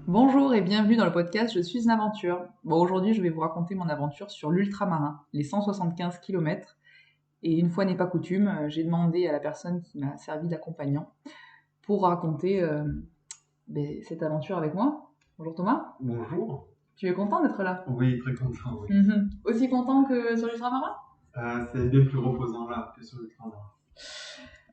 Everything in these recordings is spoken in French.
Bonjour et bienvenue dans le podcast Je suis une aventure. Bon, aujourd'hui, je vais vous raconter mon aventure sur l'ultramarin, les 175 km. Et une fois n'est pas coutume, j'ai demandé à la personne qui m'a servi d'accompagnant pour raconter cette aventure avec moi. Bonjour Thomas, Bonjour. tu es content d'être là? Oui, très content, oui. Aussi content que sur l'ultramarin? C'est bien plus reposant là que sur le train.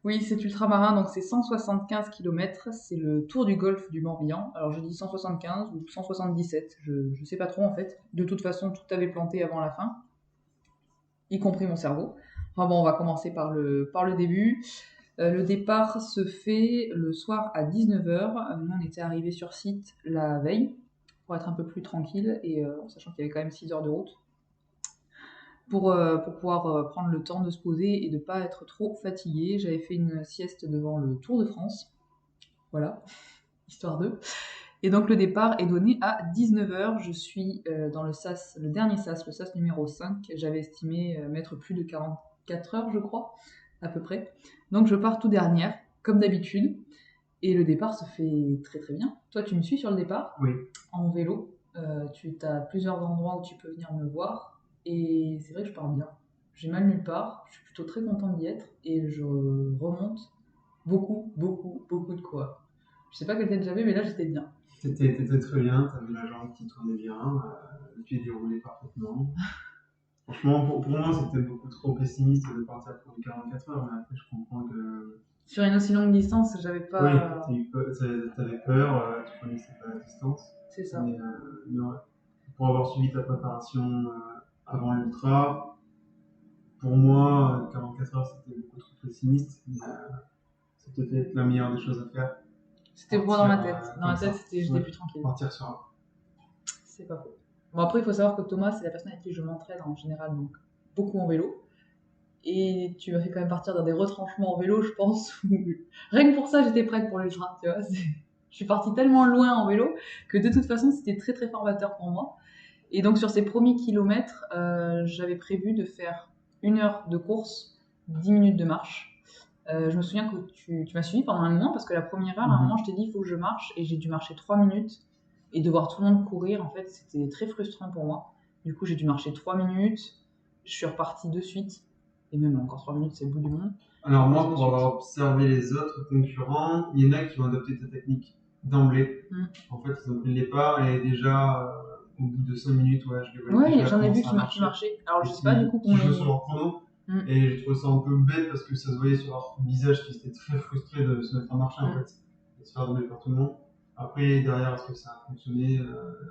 Oui, cet ultramarin, donc c'est 175 km, c'est le tour du golfe du Morbihan. Alors je dis 175 ou 177, je sais pas trop en fait. De toute façon, tout avait planté avant la fin, y compris mon cerveau. Enfin bon, on va commencer par le début. Le départ se fait le soir à 19h. Nous, on était arrivés sur site la veille pour être un peu plus tranquille et en sachant qu'il y avait quand même 6 heures de route pour pouvoir prendre le temps de se poser et de pas être trop fatigué. J'avais fait une sieste devant le Tour de France. Voilà, histoire d'eux. Et donc le départ est donné à 19h. Je suis dans le SAS, le dernier SAS, le SAS numéro 5. J'avais estimé mettre plus de 44 heures, je crois, à peu près. Donc je pars tout dernière, comme d'habitude. Et le départ se fait très très bien. Toi, tu me suis sur le départ, Oui. en vélo. Tu as plusieurs endroits où tu peux venir me voir. Et c'est vrai que je pars bien. J'ai mal nulle part. Je suis plutôt très contente d'y être. Et je remonte beaucoup, beaucoup, beaucoup de quoi. Je sais pas quelle tête j'avais, mais là j'étais bien. T'étais très bien, t'avais la jambe qui tournait bien, le pied déroulé parfaitement. Franchement, pour moi, c'était beaucoup trop pessimiste de partir pour du 44 heures, mais après, je comprends que. Sur une aussi longue distance, j'avais Oui, pas. t'avais peur, tu connaissais pas la distance. C'est ça. Mais ouais, pour avoir suivi ta préparation avant l'ultra, pour moi, 44 heures, c'était beaucoup trop pessimiste. Mais, c'était peut-être la meilleure des choses à faire. C'était pour moi dans ma tête. Dans ma Comme tête, ça. j'étais Ouais. plus tranquille. Partir sur un. C'est pas faux. Bon, après, il faut savoir que Thomas, c'est la personne avec qui je m'entraîne en général, donc beaucoup en vélo. Et tu m'as fait quand même partir dans des retranchements en vélo, je pense. Rien que pour ça, j'étais prête pour l'ultra, tu vois. Je suis partie tellement loin en vélo que de toute façon, c'était très très formateur pour moi. Et donc, sur ces premiers kilomètres, j'avais prévu de faire 1 heure de course, 10 minutes de marche. Je me souviens que tu m'as suivi pendant un moment parce que la première heure, à un moment, je t'ai dit il faut que je marche et j'ai dû marcher 3 minutes. Et de voir tout le monde courir, en fait, c'était très frustrant pour moi. Du coup, j'ai dû marcher 3 minutes. Je suis repartie de suite. Et même encore 3 minutes, c'est le bout du monde. Alors moi, pour avoir observé les autres concurrents, il y en a qui ont adopté ta technique d'emblée. En fait, ils ont pris le départ et déjà, au bout de 5 minutes, ouais, je les voyais Ouais, déjà j'en ai vu commencer qui à marchaient. Alors, et je sais pas du coup qui comment jouaient ils. sur leur chrono. Et j'ai trouvé ça un peu bête parce que ça se voyait sur leur visage qu'ils étaient très frustrés de se mettre à marcher en fait, et de se faire dominer par tout le monde. Après, derrière, est-ce que ça a fonctionné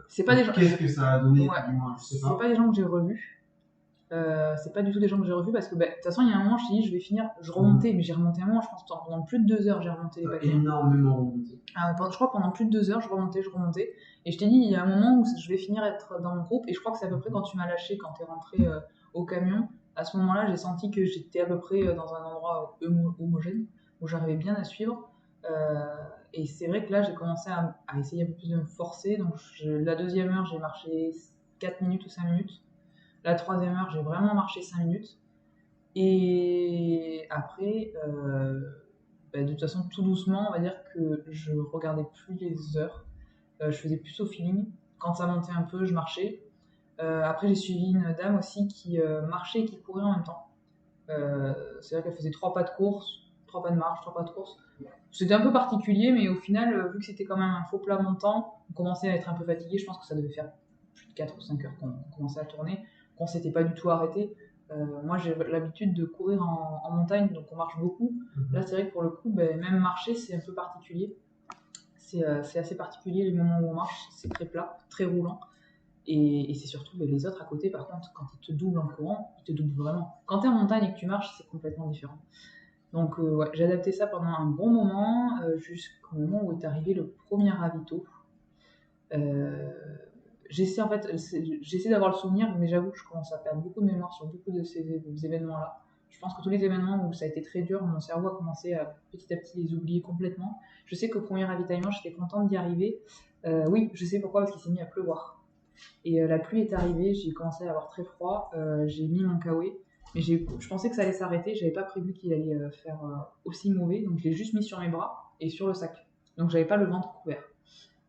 C'est pas des gens. Qu'est-ce que ça a donné, Ouais. du moins, je sais C'est pas pas. des gens que j'ai revus. C'est pas du tout des gens que j'ai revus parce que de toute façon, il y a un moment, je t'ai dit, je vais finir. Je remontais, mais j'ai remonté un moment, je pense, pendant plus de 2 heures, j'ai remonté les Ça a paliers. énormément remonté. Je crois pendant plus de 2 heures, je remontais, je remontais. Et je t'ai dit, il y a un moment où je vais finir être dans mon groupe. Et je crois que c'est à peu près quand tu m'as lâché, quand t'es rentré au camion. À ce moment-là, j'ai senti que j'étais à peu près dans un endroit homogène, où j'arrivais bien à suivre. Et c'est vrai que là, j'ai commencé à essayer un peu plus de me forcer. Donc la deuxième heure, j'ai marché 4 minutes ou 5 minutes. La troisième heure, j'ai vraiment marché 5 minutes. Et après, de toute façon, tout doucement, on va dire que je regardais plus les heures. Je faisais plus au feeling. Quand ça montait un peu, je marchais. Après, j'ai suivi une dame aussi qui marchait et qui courait en même temps. C'est-à-dire qu'elle faisait 3 pas de course, 3 pas de marche, 3 pas de course. C'était un peu particulier, mais au final, vu que c'était quand même un faux plat montant, on commençait à être un peu fatigué. Je pense que ça devait faire plus de 4 ou 5 heures qu'on commençait à tourner, qu'on s'était pas du tout arrêté. Moi, j'ai l'habitude de courir en montagne, donc on marche beaucoup. Là, c'est vrai que pour le coup, même marcher, c'est un peu particulier. C'est assez particulier les moments où on marche, c'est très plat, très roulant. Et c'est surtout les autres à côté, par contre, quand ils te doublent en courant, ils te doublent vraiment. Quand t'es en montagne et que tu marches, c'est complètement différent. Donc ouais, j'ai adapté ça pendant un bon moment, jusqu'au moment où est arrivé le premier ravito. Euh, j'essaie en fait, j'essaie d'avoir le souvenir, mais j'avoue que je commence à perdre beaucoup de mémoire sur beaucoup de ces événements-là. Je pense que tous les événements où ça a été très dur, mon cerveau a commencé à petit les oublier complètement. Je sais qu'au premier ravitaillement, j'étais contente d'y arriver. Oui, je sais pourquoi, parce qu'il s'est mis à pleuvoir. Et la pluie est arrivée, j'ai commencé à avoir très froid, j'ai mis mon kawaii, mais je pensais que ça allait s'arrêter, j'avais pas prévu qu'il allait faire aussi mauvais, donc je l'ai juste mis sur mes bras et sur le sac. Donc j'avais pas le ventre couvert.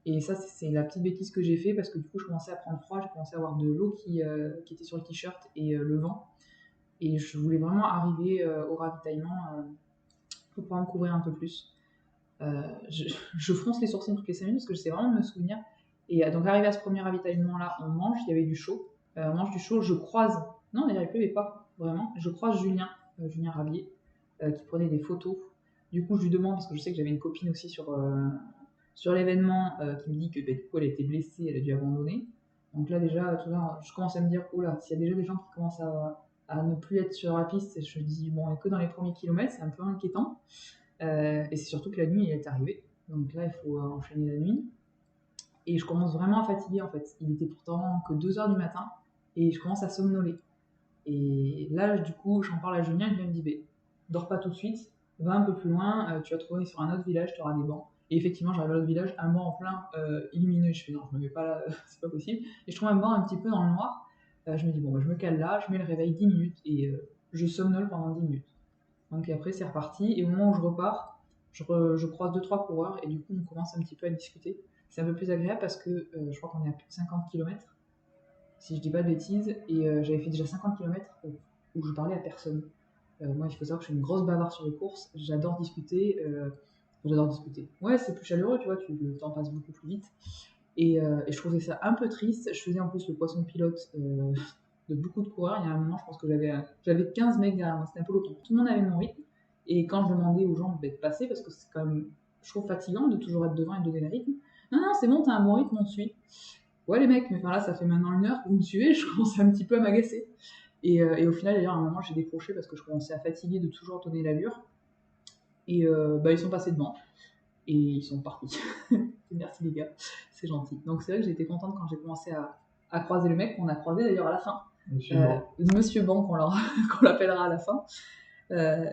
Et ça, c'est la petite bêtise que j'ai fait parce que du coup, je commençais à prendre froid, j'ai commencé à avoir de l'eau qui était sur le t-shirt et le vent. Et je voulais vraiment arriver au ravitaillement pour pouvoir me couvrir un peu plus. Je fronce les sourcils toutes les 5 minutes parce que j'essaie vraiment de me souvenir. Et donc, arrivé à ce premier ravitaillement-là, on mange, il y avait du chaud. On mange du chaud, je croise. Non, d'ailleurs, il pleuvait pas, vraiment. Je croise Julien Rabier, qui prenait des photos. Du coup, je lui demande, parce que je sais que j'avais une copine aussi sur l'événement, qui me dit que du coup, elle a été blessée, elle a dû abandonner. Donc là, déjà, tout là, je commence à me dire, oula, s'il y a déjà des gens qui commencent à ne plus être sur la piste, je me dis, bon, et que dans les premiers kilomètres, c'est un peu inquiétant. Et c'est surtout que la nuit, elle est arrivée. Donc là, il faut enchaîner la nuit. Et je commence vraiment à fatiguer en fait. Il était pourtant que 2 heures du matin et je commence à somnoler. Et là, du coup, j'en parle à Julien et lui me dit dors pas tout de suite, va un peu plus loin, tu vas trouver sur un autre village, tu auras des bancs. Et effectivement, j'arrive à l'autre village, un banc en plein illumineux. Je fais non, je me mets pas là, c'est pas possible. Et je trouve un banc un petit peu dans le noir. Je me dis bon, bah, je me cale là, je mets le réveil 10 minutes et je somnole pendant 10 minutes. Donc après, c'est reparti. Et au moment où je repars, je croise 2-3 coureurs et du coup, on commence un petit peu à discuter. C'est un peu plus agréable parce que je crois qu'on est à plus de 50 kilomètres, si je dis pas de bêtises, et j'avais fait déjà 50 kilomètres où je parlais à personne. Moi, il faut savoir que je suis une grosse bavarde sur les courses, j'adore discuter. J'adore discuter. Ouais, c'est plus chaleureux, tu vois, le temps passe beaucoup plus vite. Et je trouvais ça un peu triste. Je faisais en plus le poisson pilote de beaucoup de coureurs. Il y a un moment, je pense que j'avais 15 mecs derrière moi, c'était un peu l'automne. Tout le monde avait mon rythme. Et quand je demandais aux gens de passer, parce que c'est quand même, je trouve fatigant de toujours être devant et de donner le rythme, non, non, c'est bon, t'as un bon rythme, on te suit. Ouais, les mecs, mais enfin là, ça fait maintenant 1 heure que vous me suivez, je commence un petit peu à m'agacer. Et au final, d'ailleurs, à un moment, j'ai décroché parce que je commençais à fatiguer de toujours donner l'allure. Et ils sont passés devant. Et ils sont partis. Merci les gars, c'est gentil. Donc c'est vrai que j'ai été contente quand j'ai commencé à croiser le mec qu'on a croisé d'ailleurs à la fin. Monsieur Ban, qu'on l'appellera à la fin.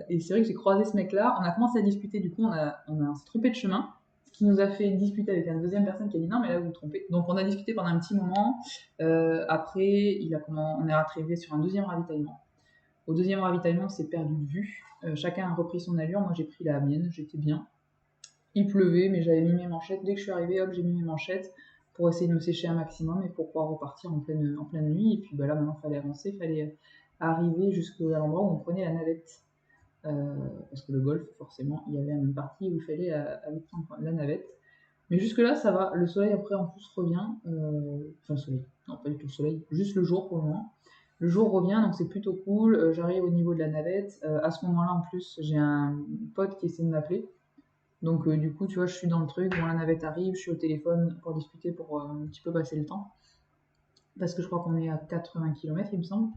Et c'est vrai que j'ai croisé ce mec-là. On a commencé à discuter, du coup, on s'est trompé de chemin. Ce qui nous a fait discuter avec une deuxième personne qui a dit non, mais là vous vous trompez. Donc on a discuté pendant un petit moment. Après, on est arrivé sur un deuxième ravitaillement. Au deuxième ravitaillement, on s'est perdu de vue. Chacun a repris son allure. Moi, j'ai pris la mienne, j'étais bien. Il pleuvait, mais j'avais mis mes manchettes. Dès que je suis arrivée, hop, j'ai mis mes manchettes pour essayer de me sécher un maximum et pour pouvoir repartir en pleine nuit. Et puis là, maintenant, il fallait avancer, il fallait arriver jusqu'à l'endroit où on prenait la navette. Parce que le golf, forcément, il y avait une partie où il fallait aller prendre la navette. Mais jusque-là, ça va. Le soleil, après, en plus, revient. Enfin, le soleil. Non, pas du tout le soleil. Juste le jour, pour le moment. Le jour revient, donc c'est plutôt cool. J'arrive au niveau de la navette. À ce moment-là, en plus, j'ai un pote qui essaie de m'appeler. Donc du coup, tu vois, je suis dans le truc, bon, la navette arrive, je suis au téléphone pour discuter, pour un petit peu passer le temps. Parce que je crois qu'on est à 80 km, il me semble.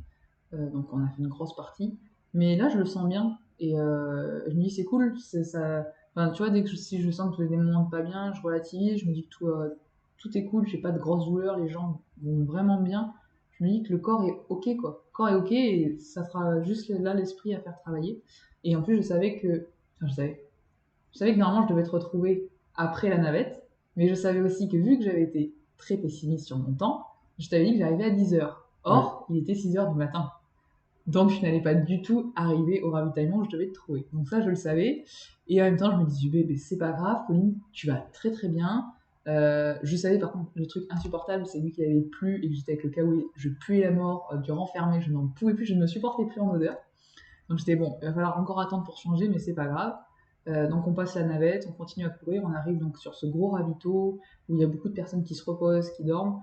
Donc on a fait une grosse partie. Mais là, je le sens bien. Et je me dis, c'est cool. Ça... Enfin, tu vois, si je sens que j'ai des moments de pas bien, je relativise, je me dis que tout est cool, j'ai pas de grosses douleurs, les gens vont vraiment bien. Je me dis que le corps est ok, quoi. Le corps est ok et ça sera juste là l'esprit à faire travailler. Et en plus, je savais que... Enfin, je savais que normalement je devais être retrouvée après la navette, mais je savais aussi que vu que j'avais été très pessimiste sur mon temps, je t'avais dit que j'arrivais à 10h. Or, il était 6h du matin. Donc je n'allais pas du tout arriver au ravitaillement où je devais te trouver. Donc ça, je le savais. Et en même temps, je me disais, bébé, c'est pas grave, Pauline, tu vas très très bien. Je savais par contre, le truc insupportable, c'est vu qu'il avait plu et que j'étais avec le kawaii, je puais la mort, du renfermé, je n'en pouvais plus, je ne me supportais plus en odeur. Donc j'étais bon, il va falloir encore attendre pour changer, mais c'est pas grave. Donc on passe la navette, on continue à courir, on arrive donc sur ce gros ravito où il y a beaucoup de personnes qui se reposent, qui dorment.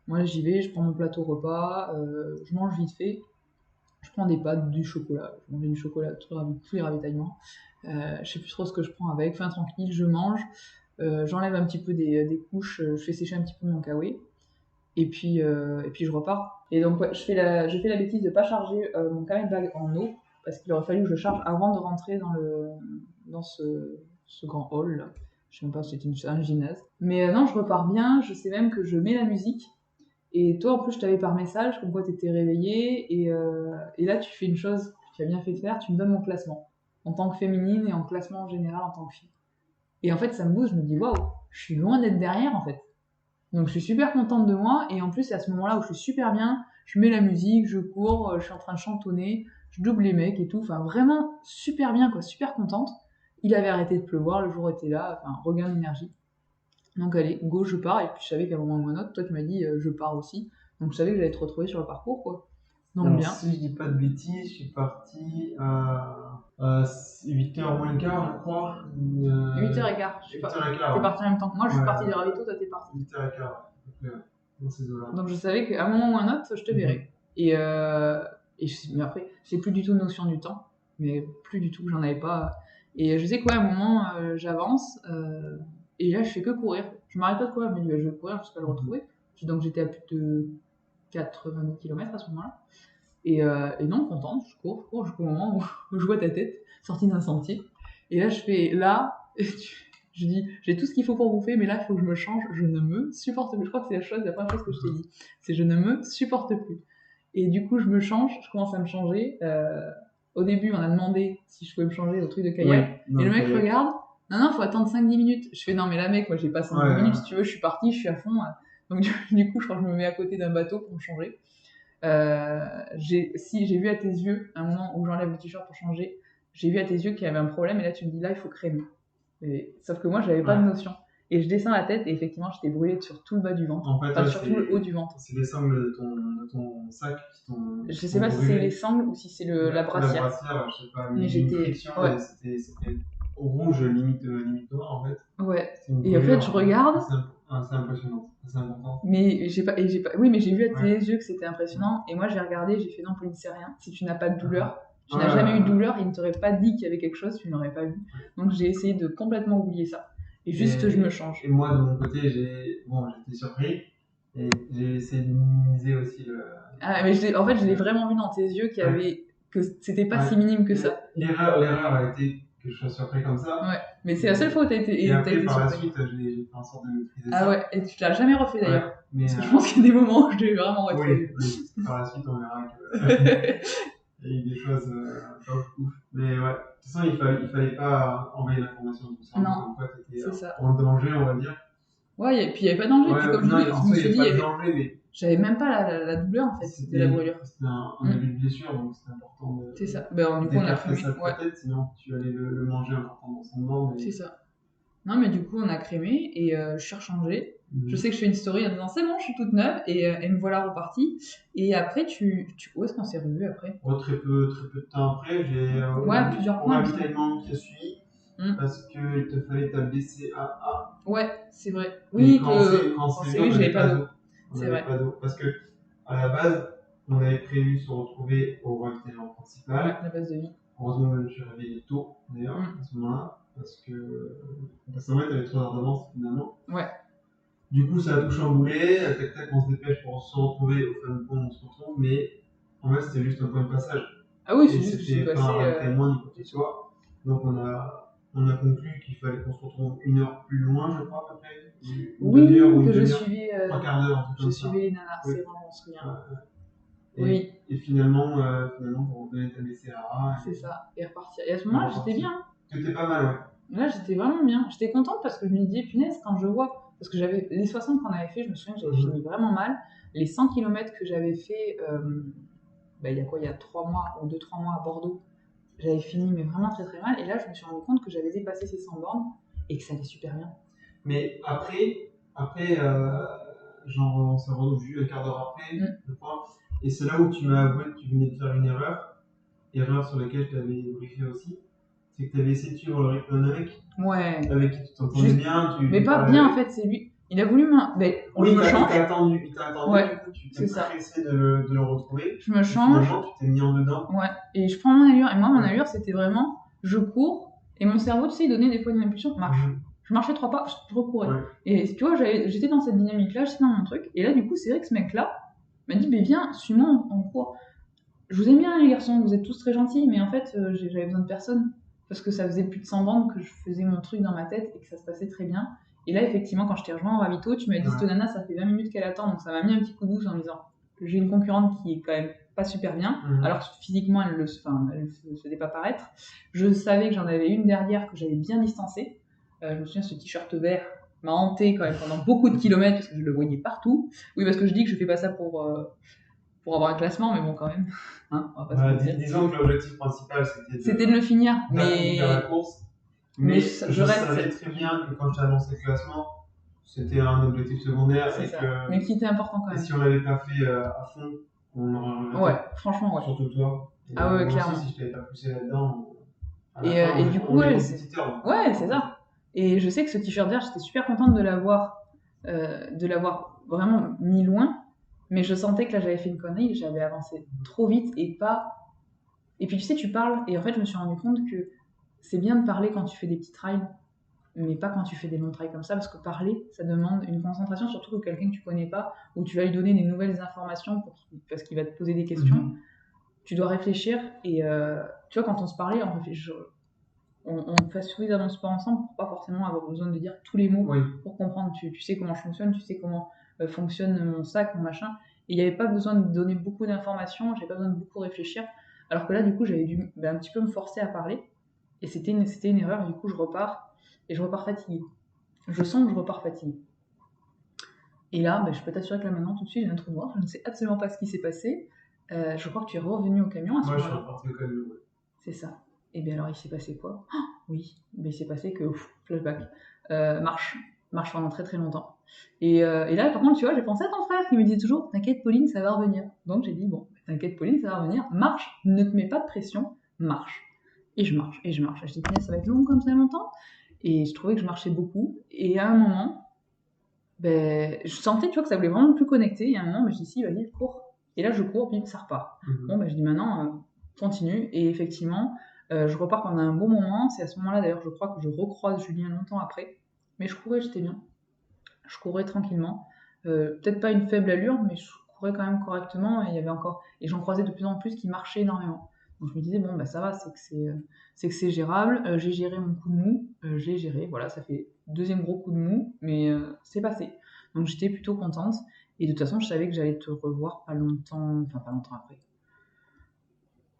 Moi j'y vais, je prends mon plateau repas, je mange vite fait, je prends des pâtes, du chocolat, je mange du chocolat tous les ravitaillements. Je sais plus trop ce que je prends avec, fin tranquille, je mange, j'enlève un petit peu des couches, je fais sécher un petit peu mon kawaii. Et puis je repars. Et donc ouais, je fais la bêtise de pas charger mon camel bag en eau parce qu'il aurait fallu que je charge avant de rentrer dans ce grand hall là. Je sais même pas si c'était un gymnase. Mais non, je repars bien, je sais même que je mets la musique. Et toi en plus je t'avais par message comme quoi t'étais réveillée et là tu fais une chose que tu as bien fait de faire, tu me donnes mon classement en tant que féminine et en classement en général en tant que fille. Et en fait ça me booste, je me dis waouh, je suis loin d'être derrière en fait. Donc je suis super contente de moi et en plus c'est à ce moment-là où je suis super bien, je mets la musique, je cours, je suis en train de chantonner, je double les mecs et tout, enfin vraiment super bien quoi, super contente. Il avait arrêté de pleuvoir, le jour était là, enfin regain d'énergie. Donc allez, go, je pars. Et puis je savais qu'à un moment ou un autre, toi tu m'as dit je pars aussi. Donc je savais que j'allais te retrouver sur le parcours, quoi. Donc Alors, bien. si je dis pas de bêtises, je suis parti à 8h moins le quart, je crois. 8h15. 8h15. T'es parti en même temps que moi, je suis Ouais, parti des ravitaux, toi t'es parti. 8h15, dans ces eaux-là. Donc je savais qu'à un moment ou un autre, je te verrais. Mais après, j'ai plus du tout de notion du temps. Mais plus du tout, j'en avais pas. Et je sais qu'à un moment, j'avance. Et là, je fais que courir. Je m'arrête pas de courir, mais je vais courir jusqu'à le retrouver. Donc j'étais à plus de 90 km à ce moment-là. Et non, contente, je cours jusqu'au moment où je vois ta tête sortie d'un sentier. Et là, je fais là, je dis, j'ai tout ce qu'il faut pour bouffer, mais là, il faut que je me change, je ne me supporte plus. Je crois que c'est la première chose que je t'ai dit. C'est je ne me supporte plus. Et du coup, je me change, je commence à me changer. Au début, on a demandé si je pouvais me changer au truc de kayak. Oui, et le mec regarde, non, faut attendre 5-10 minutes. Je fais, non, mais là, mec, moi, j'ai pas 5-10 minutes, si tu veux, je suis partie, je suis à fond. Donc, du coup, je crois que je me mets à côté d'un bateau pour me changer. J'ai vu à tes yeux, un moment où j'enlève le t-shirt pour changer, j'ai vu à tes yeux qu'il y avait un problème, et là, tu me dis, là, il faut crémer. Sauf que moi, j'avais pas de notion. Et je descends la tête, et effectivement, j'étais brûlée sur tout le bas du ventre. En fait, enfin, sur tout le haut du ventre. C'est les sangles de ton sac qui t'ont. Je sais pas si c'est les sangles ou si c'est la brassière. La brassière, je sais pas, mais j'étais. Ouais. C'était rouge, limite noir en fait. Ouais. Et en fait, je regarde. C'est impressionnant, c'est important. Mais oui, mais j'ai vu à tes yeux que c'était impressionnant. Et moi, j'ai regardé, j'ai fait non, Pauline, c'est rien. Si tu n'as pas de douleur, tu n'as jamais eu de douleur, il ne t'aurait pas dit qu'il y avait quelque chose, tu n'aurais pas vu. Donc j'ai essayé de complètement oublier ça. Et juste, je me change. Et moi, de mon côté, j'étais surpris. Et j'ai essayé de minimiser aussi le. Ah, mais en fait, je l'ai vraiment vu dans tes yeux que c'était pas si minime que ça. L'erreur a été que je sois surpris comme ça. Ouais, mais c'est la seule fois où t'as été surpris. Et après, par la suite, j'ai fait en sorte de maîtriser ça. Ah ouais, et tu l'as jamais refait d'ailleurs. Ouais, parce que je pense qu'il y a des moments où je l'ai vraiment refait. Oui, par la suite, on verra que. Il y a eu des choses pas ouf. Mais ouais, de toute façon, il fallait pas envoyer l'information de tout ça. Non, comme quoi t'étais ça. en danger, on va dire. Ouais, et puis il n'y avait pas de danger. Puis comme je dis, je me suis dit, danger, mais j'avais même pas la douleur en fait, c'était la brûlure. C'était un début de blessure, donc c'était important de. C'est ça. Ben, du coup, on a crémé. Ça de ta tête, sinon tu allais le manger important dans son mort. Mais... C'est ça. Non, mais du coup, on a crémé et je suis rechangée. Je sais que je fais une story en disant c'est bon, je suis toute neuve et me voilà repartie. Et après, où est-ce qu'on s'est revus après? Très peu de temps après, j'ai plusieurs points. Ravitaillement qui a suivi parce qu'il te fallait ta BCAA. Ouais, c'est vrai. Oui, quand c'est l'eau, j'avais pas d'eau. C'est vrai. Pas d'eau parce que à la base, on avait prévu se retrouver au ravitaillement principal. Ouais, la base de vie. Heureusement, je me suis réveillé tôt d'ailleurs à ce moment-là parce qu'en fait, t'avais 3 heures d'avance finalement. Ouais. Du coup, ça a tout chamboulé, tac, on se dépêche pour se retrouver au fameux pont, on se retrouve, mais en fait, c'était juste un point de passage. Ah oui, c'est juste que c'était pas un ravitaillement ni quoi que ce soit. Donc, on a conclu qu'il fallait qu'on se retrouve 1 heure plus loin, je crois, à peu près. Que je suivais. 3 quarts d'heure, en tout cas. Je suivais les nanas, c'est vraiment, on se souvient. Oui. Et finalement, pour donner ta BCAA. C'est ça, et repartir. Et à ce moment-là, j'étais bien. T'étais pas mal, ouais. Là, j'étais vraiment bien. J'étais contente parce que je me disais, punaise, quand je vois. Parce que j'avais les 60 qu'on avait fait, je me souviens que j'avais fini vraiment mal. Les 100 km que j'avais fait, il y a quoi, il y a 3 mois ou 2-3 mois à Bordeaux, j'avais fini mais vraiment très très mal. Et là, je me suis rendu compte que j'avais dépassé ces 100 bornes et que ça allait super bien. Mais après genre, on s'est revu 1 quart d'heure après, je crois. Et c'est là où tu m'as avoué que tu venais de faire une erreur sur laquelle je t'avais briefé aussi. C'est que tu avais essayé de suivre le rythme d'un mec. Ouais. Avec qui tu t'entendais bien. Mais pas bien en fait, c'est lui. Il a voulu il t'a attendu, ouais, du coup tu t'es pressé de le retrouver. Je me change. Finalement, tu t'es mis en dedans. Ouais, et je prends mon allure. Et moi, mon allure, c'était vraiment, je cours, et mon cerveau, tu sais, il donnait des fois une impulsion, marche. Je marchais 3 pas, je recourais. Ouais. Et tu vois, j'étais dans cette dynamique-là, j'étais dans mon truc. Et là, du coup, c'est vrai que ce mec-là m'a dit, viens, suis-moi en cours. Je vous aime bien, les garçons, vous êtes tous très gentils, mais en fait, j'avais besoin de personne. Parce que ça faisait plus de 100 bandes que je faisais mon truc dans ma tête et que ça se passait très bien. Et là, effectivement, quand je t'ai rejoint au ravito, tu m'as dit, cette nana, ça fait 20 minutes qu'elle attend, donc ça m'a mis un petit coup de douce en me disant, j'ai une concurrente qui est quand même pas super bien, alors que physiquement, elle ne faisait pas paraître. Je savais que j'en avais une derrière que j'avais bien distancée. Je me souviens, ce t-shirt vert m'a hanté quand même pendant beaucoup de kilomètres parce que je le voyais partout. Oui, parce que je dis que je fais pas ça pour avoir un classement, mais bon, quand même. Hein, on va pas disons que l'objectif principal, c'était de le finir. Mais la course. Mais je savais très bien que quand je t'ai annoncé le classement, c'était un objectif secondaire C'est et ça. que Mais qui était important quand et même. si on l'avait pas fait à fond, on aurait regretté. Ouais, franchement, ouais. Surtout toi. Et Ah ouais, moi clairement. aussi, si je t'avais pas poussé là-dedans, à la Et, fin, et du coup, on est ouais, compétiteur. ouais, c'est ça. Et je sais que ce t-shirt vert, j'étais super contente de l'avoir vraiment mis loin, mais je sentais que là j'avais fait une connerie, j'avais avancé trop vite et pas. Et puis tu sais, tu parles, et en fait, je me suis rendu compte que c'est bien de parler quand tu fais des petits trails, mais pas quand tu fais des longs trails comme ça, parce que parler, ça demande une concentration, surtout que quelqu'un que tu connais pas, où tu vas lui donner des nouvelles informations parce qu'il va te poser des questions. Tu dois réfléchir, et tu vois, quand on se parlait, on fait suffisamment de sport ensemble pour pas forcément avoir besoin de dire tous les mots pour comprendre. Tu sais comment je fonctionne, tu sais comment fonctionne mon sac, mon machin. Et il n'y avait pas besoin de donner beaucoup d'informations, j'avais pas besoin de beaucoup réfléchir. Alors que là, du coup, j'avais dû un petit peu me forcer à parler. Et c'était une erreur, du coup, je repars. Et je repars fatiguée. Je sens que je repars fatiguée. Et là, je peux t'assurer que là maintenant, tout de suite, j'ai un trou noir. Je ne sais absolument pas ce qui s'est passé. Je crois que tu es revenu au camion à ce Moi, je suis moment-là. reparti au camion. C'est ça. Et bien alors, il s'est passé quoi? Oui, il s'est passé que, flashback, marche pendant très très longtemps. Et là, par contre, tu vois, j'ai pensé à ton frère qui me disait toujours, t'inquiète Pauline, ça va revenir. Donc j'ai dit, bon, t'inquiète Pauline, ça va revenir, marche, ne te mets pas de pression, marche. Et je marche, et je marche. Et je dis, ça va être long comme ça longtemps. Et je trouvais que je marchais beaucoup. Et à un moment, je sentais, tu vois, que ça voulait vraiment plus connecter. Et à un moment, je dis, si, vas-y, cours. Et là, je cours, puis ça repart. Bon, je dis, maintenant, continue. Et effectivement, je repars pendant un bon moment. C'est à ce moment-là, d'ailleurs, je crois que je recroise Julien longtemps après. Mais je courais, j'étais bien. Je courais tranquillement. Peut-être pas une faible allure, mais je courais quand même correctement. Et il y avait encore... Et j'en croisais de plus en plus qui marchaient énormément. Donc je me disais, bon, ça va, c'est que c'est gérable. J'ai géré mon coup de mou. Je l'ai géré. Voilà, ça fait deuxième gros coup de mou. Mais c'est passé. Donc j'étais plutôt contente. Et de toute façon, je savais que j'allais te revoir pas longtemps après.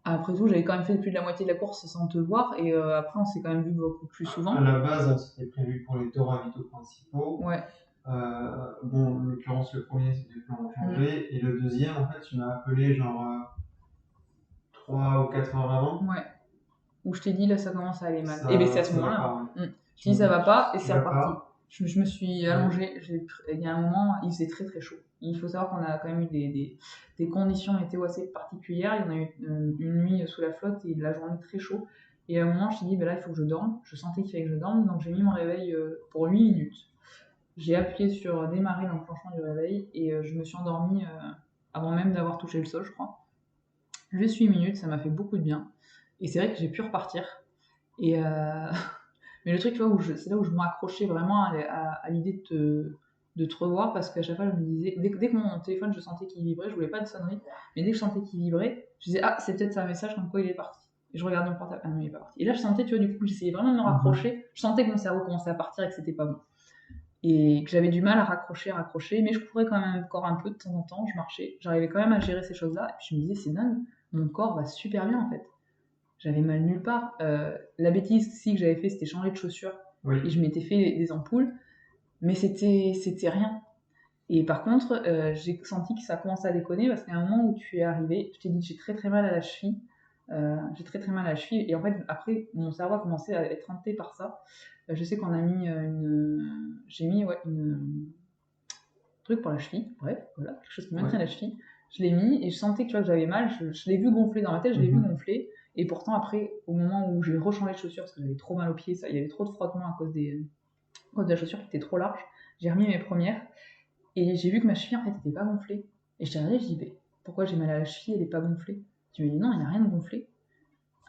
Après tout, j'avais quand même fait plus de la moitié de la course sans te voir, et après, on s'est quand même vu beaucoup plus souvent. À la base, on s'était prévu pour les 2 ravitaux principaux. Ouais. Bon, en l'occurrence, le premier, c'était le plan changé, et le deuxième, en fait, tu m'as appelé genre 3 ou 4 heures avant. Ouais. Où je t'ai dit, là, ça commence à aller mal. Ça, et bien, c'est à ce moment-là. Je dis, ça va pas, et c'est reparti. Je me suis allongée. Il y a un moment, il faisait très très chaud. Il faut savoir qu'on a quand même eu des conditions météo assez particulières. Il y en a eu une nuit sous la flotte et la journée très chaud. Et à un moment, je me suis dit, là, il faut que je dorme. Je sentais qu'il fallait que je dorme, donc j'ai mis mon réveil pour 8 minutes. J'ai appuyé sur démarrer l'enclenchement du réveil et je me suis endormie avant même d'avoir touché le sol, je crois. Juste 8 minutes, ça m'a fait beaucoup de bien. Et c'est vrai que j'ai pu repartir. Et mais le truc, tu vois, c'est là où je m'accrochais vraiment à l'idée de te revoir, parce qu'à chaque fois, je me disais, dès que mon téléphone, je sentais qu'il vibrait, je voulais pas de sonnerie, mais dès que je sentais qu'il vibrait, je disais, ah, c'est peut-être un message comme quoi il est parti. Et je regardais mon portable, ah non, il est pas parti. Et là, je sentais, tu vois, du coup, j'essayais vraiment de me raccrocher, je sentais que mon cerveau commençait à partir et que c'était pas bon. Et que j'avais du mal à raccrocher, mais je courais quand même encore un peu de temps en temps, je marchais, j'arrivais quand même à gérer ces choses-là, et puis je me disais, c'est dingue, mon corps va super bien en fait. J'avais mal nulle part. La bêtise aussi que j'avais fait, c'était changer de chaussures. Oui. Et je m'étais fait des ampoules, mais c'était rien. Et par contre, j'ai senti que ça commençait à déconner, parce qu'à un moment où tu es arrivé, je t'ai dit, j'ai très très mal à la cheville. Et en fait, après, mon cerveau a commencé à être hanté par ça. Je sais qu'on a mis j'ai mis une truc pour la cheville, bref, voilà, quelque chose qui maintient la cheville. Je l'ai mis et je sentais que, tu vois, que j'avais mal, je l'ai vu gonfler dans ma tête, je l'ai vu gonfler. Et pourtant, après, au moment où j'ai rechangé de chaussures, parce que j'avais trop mal aux pieds, il y avait trop de frottement à cause de la chaussure qui était trop large, j'ai remis mes premières et j'ai vu que ma cheville en fait était pas gonflée. Et je t'ai regardé, je dis, pourquoi j'ai mal à la cheville, elle est pas gonflée? Tu me dis, non, il n'y a rien de gonflé.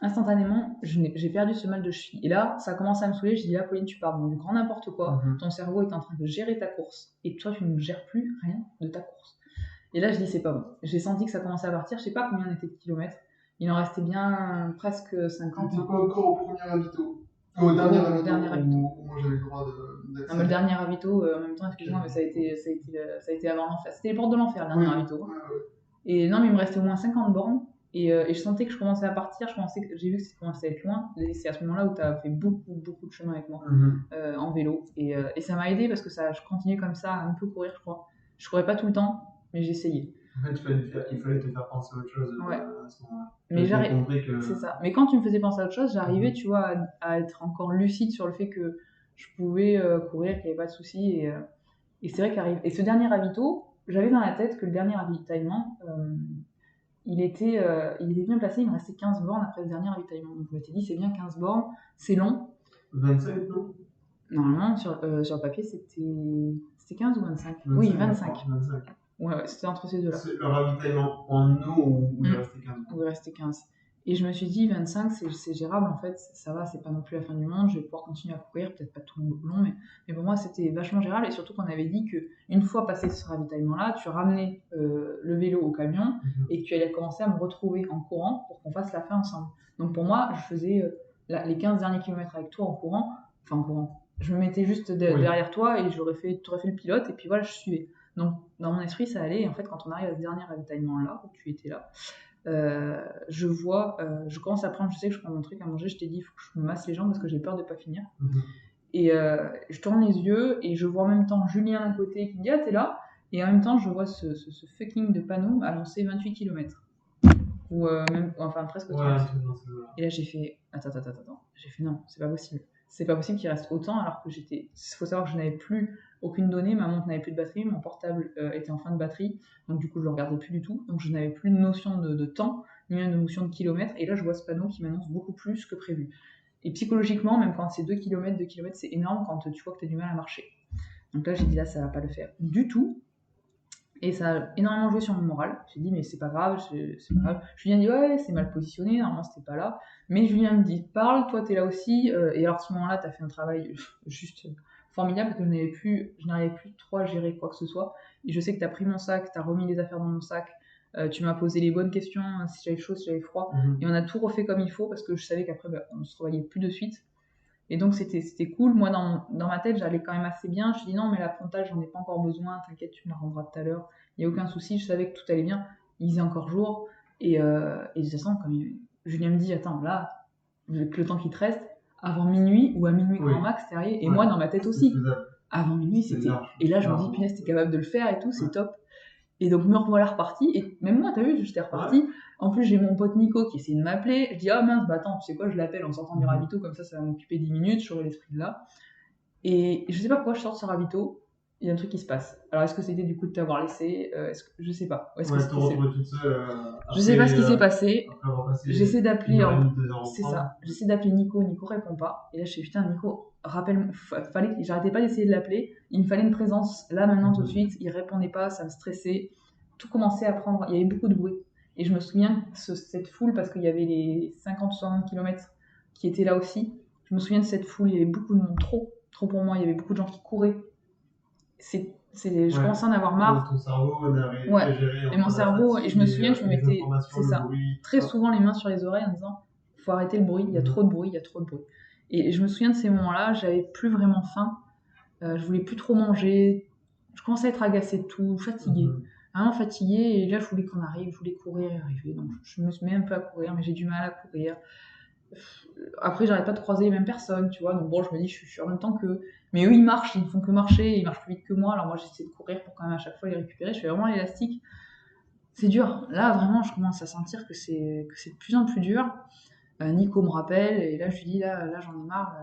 Instantanément, j'ai perdu ce mal de cheville. Et là, ça commence à me saouler. Je dis, là, Pauline, tu pars dans du grand n'importe quoi. Ton cerveau est en train de gérer ta course. Et toi, tu ne gères plus rien de ta course. Et là, je dis, c'est pas bon. J'ai senti que ça commençait à partir. Je sais pas combien on était de kilomètres. Il en restait bien presque 50. T'étais pas encore au premier ravito. Au dernier ravito. Moi, j'avais le droit d'être. Non, mais le dernier ravito, en même temps, excuse-moi, mais ça a été avant l'enfer. C'était les portes de l'enfer, le dernier ravito. Et non, mais il me restait au moins 50 bornes. Et je sentais que je commençais à partir, j'ai vu que ça commençait à être loin, et c'est à ce moment-là où tu as fait beaucoup de chemin avec moi en vélo. Et ça m'a aidé parce que je continuais comme ça à un peu courir, je crois. Je courais pas tout le temps, mais j'essayais. En fait, il fallait te faire penser à autre chose à ce moment-là. Mais c'est ça. Mais quand tu me faisais penser à autre chose, j'arrivais, tu vois, à être encore lucide sur le fait que je pouvais courir, qu'il n'y avait pas de souci. Et c'est vrai et ce dernier ravito, j'avais dans la tête que le dernier ravitaillement, il était bien placé, il me restait 15 bornes après le dernier ravitaillement. Donc je m'étais dit, c'est bien 15 bornes, c'est long. 25, non? Normalement, sur le papier, c'était 15 ou 25? Oui, 25. 25. Ouais, c'était entre ces deux-là. C'est le ravitaillement en eau où il restait 15. Où il restait 15. Et je me suis dit, 25, c'est gérable en fait, ça va, c'est pas non plus la fin du monde, je vais pouvoir continuer à courir, peut-être pas tout le long, mais pour moi c'était vachement gérable. Et surtout qu'on avait dit qu'une fois passé ce ravitaillement-là, tu ramenais le vélo au camion et que tu allais commencer à me retrouver en courant pour qu'on fasse la fin ensemble. Donc pour moi, je faisais les 15 derniers kilomètres avec toi en courant. Je me mettais juste derrière toi et tu aurais fait le pilote et puis voilà, je suivais. Donc dans mon esprit, ça allait. Et en fait, quand on arrive à ce dernier ravitaillement-là, où tu étais là, je commence à prendre, je sais que je prends mon truc à manger, je t'ai dit, il faut que je me masse les jambes parce que j'ai peur de pas finir. Et je tourne les yeux et je vois en même temps Julien d'un côté qui me dit, ah, t'es là. Et en même temps, je vois ce fucking de panneau annoncer 28 km. Ou presque 30. Ouais, et là, j'ai fait, attends. J'ai fait, non, c'est pas possible. C'est pas possible qu'il reste autant alors que il faut savoir que je n'avais plus aucune donnée, ma montre n'avait plus de batterie, mon portable était en fin de batterie, donc du coup je le regardais plus du tout, donc je n'avais plus de notion de temps, ni même de notion de kilomètres, et là je vois ce panneau qui m'annonce beaucoup plus que prévu. Et psychologiquement, même quand c'est 2 km, c'est énorme quand tu vois que tu as du mal à marcher. Donc là j'ai dit, là ça va pas le faire du tout. Et ça a énormément joué sur mon moral. J'ai dit, mais c'est pas grave, c'est pas grave. Julien dit, ouais, c'est mal positionné, normalement c'était pas là. Mais Julien me dit, parle, toi t'es là aussi. Et alors à ce moment-là, t'as fait un travail juste formidable parce que je n'arrivais plus trop à gérer quoi que ce soit. Et je sais que t'as pris mon sac, t'as remis les affaires dans mon sac, tu m'as posé les bonnes questions, si j'avais chaud, si j'avais froid. Et on a tout refait comme il faut parce que je savais qu'après, on se revoyait plus de suite. Et donc c'était cool. Moi, dans ma tête, j'allais quand même assez bien. Je dis non, mais la frontale, j'en ai pas encore besoin. T'inquiète, tu me la rendras tout à l'heure. Il n'y a aucun souci. Je savais que tout allait bien. Il faisait encore jour. Et de toute façon, comme Julien me dit, attends, là, avec le temps qui te reste, avant minuit ou à minuit grand max, t'es arrivé. Et moi, dans ma tête aussi. Avant minuit, c'était. Et là, je me dis, punaise, t'es capable de le faire et tout, c'est top. Et donc me revoilà reparti, et même moi, t'as vu, j'étais reparti. En plus, j'ai mon pote Nico qui essaie de m'appeler. Je dis, ah mince, attends, tu sais quoi, je l'appelle en sortant du ravito, comme ça va m'occuper 10 minutes, j'aurai l'esprit de là. Et je sais pas pourquoi je sors de ce ravito, il y a un truc qui se passe. Alors, est-ce que c'était du coup de t'avoir laissé je sais pas. Te retrouver toute seule. Je sais pas ce qui s'est passé. J'essaie d'appeler. C'est ça. J'essaie d'appeler Nico répond pas. Et là, je fais putain, Nico, rappelle-moi. J'arrêtais pas d'essayer de l'appeler. Il me fallait une présence là, maintenant, tout de suite. Il répondait pas, ça me stressait. Tout commençait à prendre. Il y avait beaucoup de bruit. Et je me souviens cette foule, parce qu'il y avait les 50-60 km qui étaient là aussi. Je me souviens de cette foule, il y avait beaucoup de monde, trop pour moi. Il y avait beaucoup de gens qui couraient. Je commençais à en avoir marre. Ton cerveau n'arrivait pas à gérer. Et mon cerveau, et je me souviens que je me mettais, c'est ça, très souvent les mains sur les oreilles en disant, faut arrêter le bruit, il y a trop de bruit, Et je me souviens de ces moments-là, j'avais plus vraiment faim, je voulais plus trop manger, je commençais à être agacée de tout, fatiguée, vraiment fatiguée, et là je voulais qu'on arrive, je voulais courir et arriver, donc je me mets un peu à courir, mais j'ai du mal à courir. Après, j'arrête pas de croiser les mêmes personnes, tu vois, donc bon, je me dis, je suis en même temps qu'eux. Mais eux, ils marchent, ils ne font que marcher, ils marchent plus vite que moi, alors moi, j'essaie de courir pour quand même à chaque fois les récupérer, je fais vraiment l'élastique. C'est dur. Là, vraiment, je commence à sentir que c'est de plus en plus dur. Nico me rappelle, et là, je lui dis, là j'en ai marre.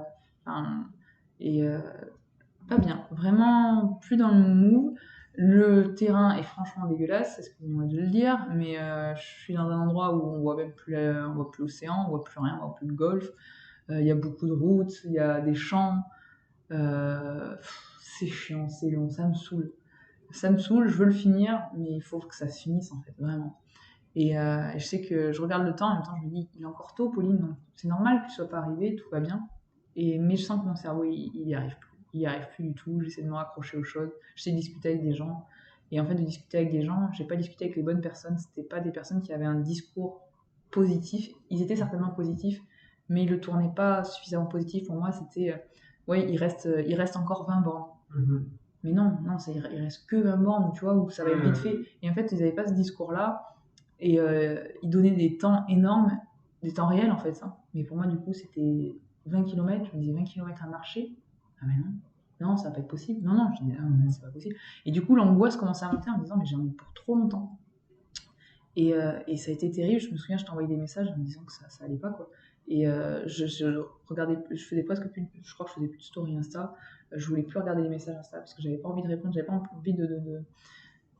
Pas bien. Vraiment, plus dans le move. Le terrain est franchement dégueulasse, excusez-moi de le dire, mais je suis dans un endroit où on voit même plus l'océan, on voit plus rien, on voit plus le golfe. Il y a beaucoup de routes, il y a des champs. C'est chiant, c'est long, ça me saoule. Je veux le finir, mais il faut que ça se finisse en fait, vraiment. Et je sais que je regarde le temps, en même temps je me dis, il est encore tôt, Pauline, donc c'est normal que tu sois pas arrivée, tout va bien. Mais je sens que mon cerveau, il y arrive plus. Il y arrive plus du tout, j'essaie de me raccrocher aux choses, j'essaie de discuter avec des gens. Et en fait, de discuter avec des gens, j'ai pas discuté avec les bonnes personnes, c'était pas des personnes qui avaient un discours positif. Ils étaient certainement positifs, mais ils le tournaient pas suffisamment positif. Pour moi, c'était, il reste encore 20 bornes. Mais non, il reste que 20 bornes, tu vois, où ça va être vite fait. Et en fait, ils avaient pas ce discours-là, et ils donnaient des temps énormes, des temps réels en fait. Mais pour moi, du coup, c'était 20 km, je me disais 20 km à marcher. Ah mais non, ça va pas être possible. Non, je disais, c'est pas possible. Et du coup, l'angoisse commençait à monter en me disant, mais j'en ai pour trop longtemps. Et ça a été terrible, je me souviens, je t'envoyais des messages en me disant que ça allait pas, quoi. Et je faisais presque plus, je crois que je faisais plus de story Insta. Je voulais plus regarder les messages Insta parce que j'avais pas envie de répondre, j'avais pas envie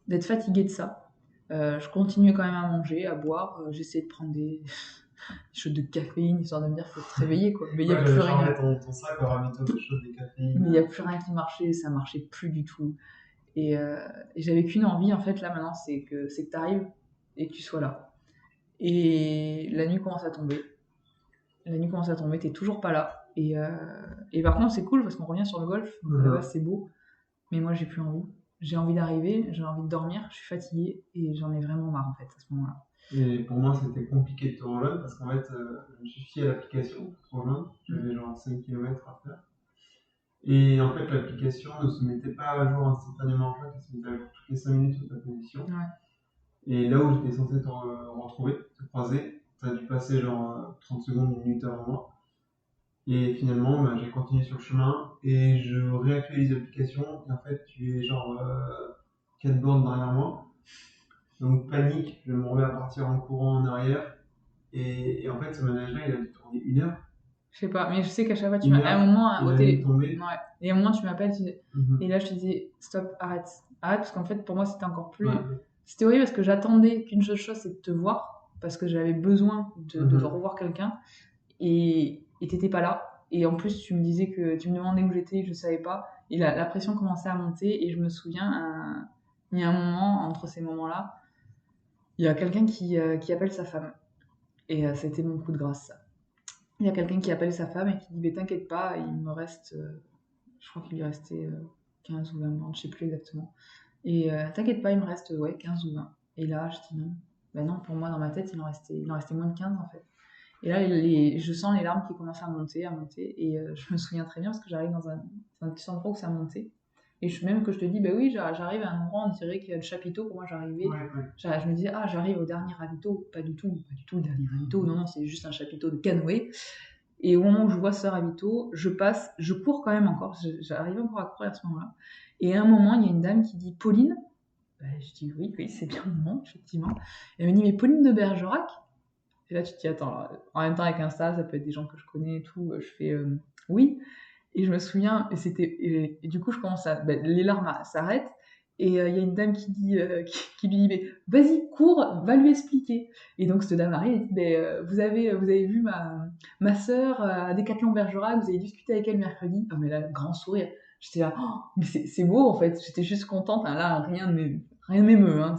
d'être fatiguée de ça. Je continuais quand même à manger, à boire. J'essayais de prendre des shots de caféine histoire de me dire faut te réveiller quoi. Mais il y a plus rien. Ton sac aura mis des choses de caféine. Mais il y a plus rien qui marchait, ça marchait plus du tout. Et j'avais qu'une envie en fait là maintenant, c'est que t'arrives et que tu sois là. Et la nuit commence à tomber. T'es toujours pas là. Et par contre, c'est cool parce qu'on revient sur le golf. Donc là-bas, c'est beau. Mais moi, j'ai plus envie. J'ai envie d'arriver, j'ai envie de dormir, je suis fatiguée et j'en ai vraiment marre en fait à ce moment-là. Et pour moi, c'était compliqué de te rejoindre parce qu'en fait, je me suis fié à l'application pour te rejoindre. J'avais genre 5 km à faire. Et en fait, l'application ne se mettait pas à jour instantanément, elle se mettait à jour toutes les 5 minutes sur ta position. Ouais. Et là où j'étais censé te retrouver, te croiser, ça a dû passer genre 30 secondes, une minute avant moi. Et finalement, bah, j'ai continué sur le chemin et je réactualise l'application. Et en fait, tu es genre 4 bornes derrière moi. Donc, panique, je me remets à partir en courant en arrière. Et en fait, ce manège-là, il a dû tourner 1 heure. Je sais pas, mais je sais qu'à chaque fois, à un moment, au téléphone. Ouais. Et à un moment, tu m'appelles, et là, je te disais, stop, arrête. Arrête, parce qu'en fait, pour moi, c'était encore plus. Ouais. C'était horrible parce que j'attendais qu'une seule chose, c'est de te voir, parce que j'avais besoin de revoir quelqu'un, et t'étais pas là. Et en plus, tu me disais que tu me demandais où j'étais, je savais pas. Et la pression commençait à monter, et je me souviens, il y a un moment, entre ces moments-là, il y a quelqu'un qui appelle sa femme. Et ça a été mon coup de grâce, ça. Il y a quelqu'un qui appelle sa femme et qui dit mais t'inquiète pas, il me reste, je crois qu'il lui restait 15 ou 20 bandes, je sais plus exactement. Et t'inquiète pas, il me reste 15 ou 20. Et là, je dis non. Ben non, pour moi, dans ma tête, il en restait moins de 15 en fait. Et là, je sens les larmes qui commencent à monter. Et je me souviens très bien parce que j'arrive dans un petit endroit où ça montait. Et même que je te dis, bah oui, j'arrive à un endroit, on dirait qu'il y a le chapiteau. Pour moi, j'arrivais. Ouais. Je me disais, j'arrive au dernier ravito. Pas du tout le dernier ravito. Non, c'est juste un chapiteau de canoë. Et au moment où je vois ce ravito, je passe, je cours quand même encore. J'arrive encore à courir à ce moment-là. Et à un moment, il y a une dame qui dit, Pauline. Je dis, oui, c'est bien mon nom, effectivement. Et elle me dit, mais Pauline de Bergerac. Et là, tu te dis, attends, en même temps, avec Insta, ça peut être des gens que je connais et tout. Je fais, oui. Et je me souviens, et du coup, je commence les larmes s'arrêtent, et il y a une dame qui lui dit, mais vas-y, cours, va lui expliquer. Et donc, cette dame arrive, elle dit, vous avez vu ma sœur à Décathlon Bergerac, vous avez discuté avec elle mercredi. Ah, mais là, grand sourire. J'étais là, mais c'est beau, en fait. J'étais juste contente, hein, là, rien ne m'émeut, hein.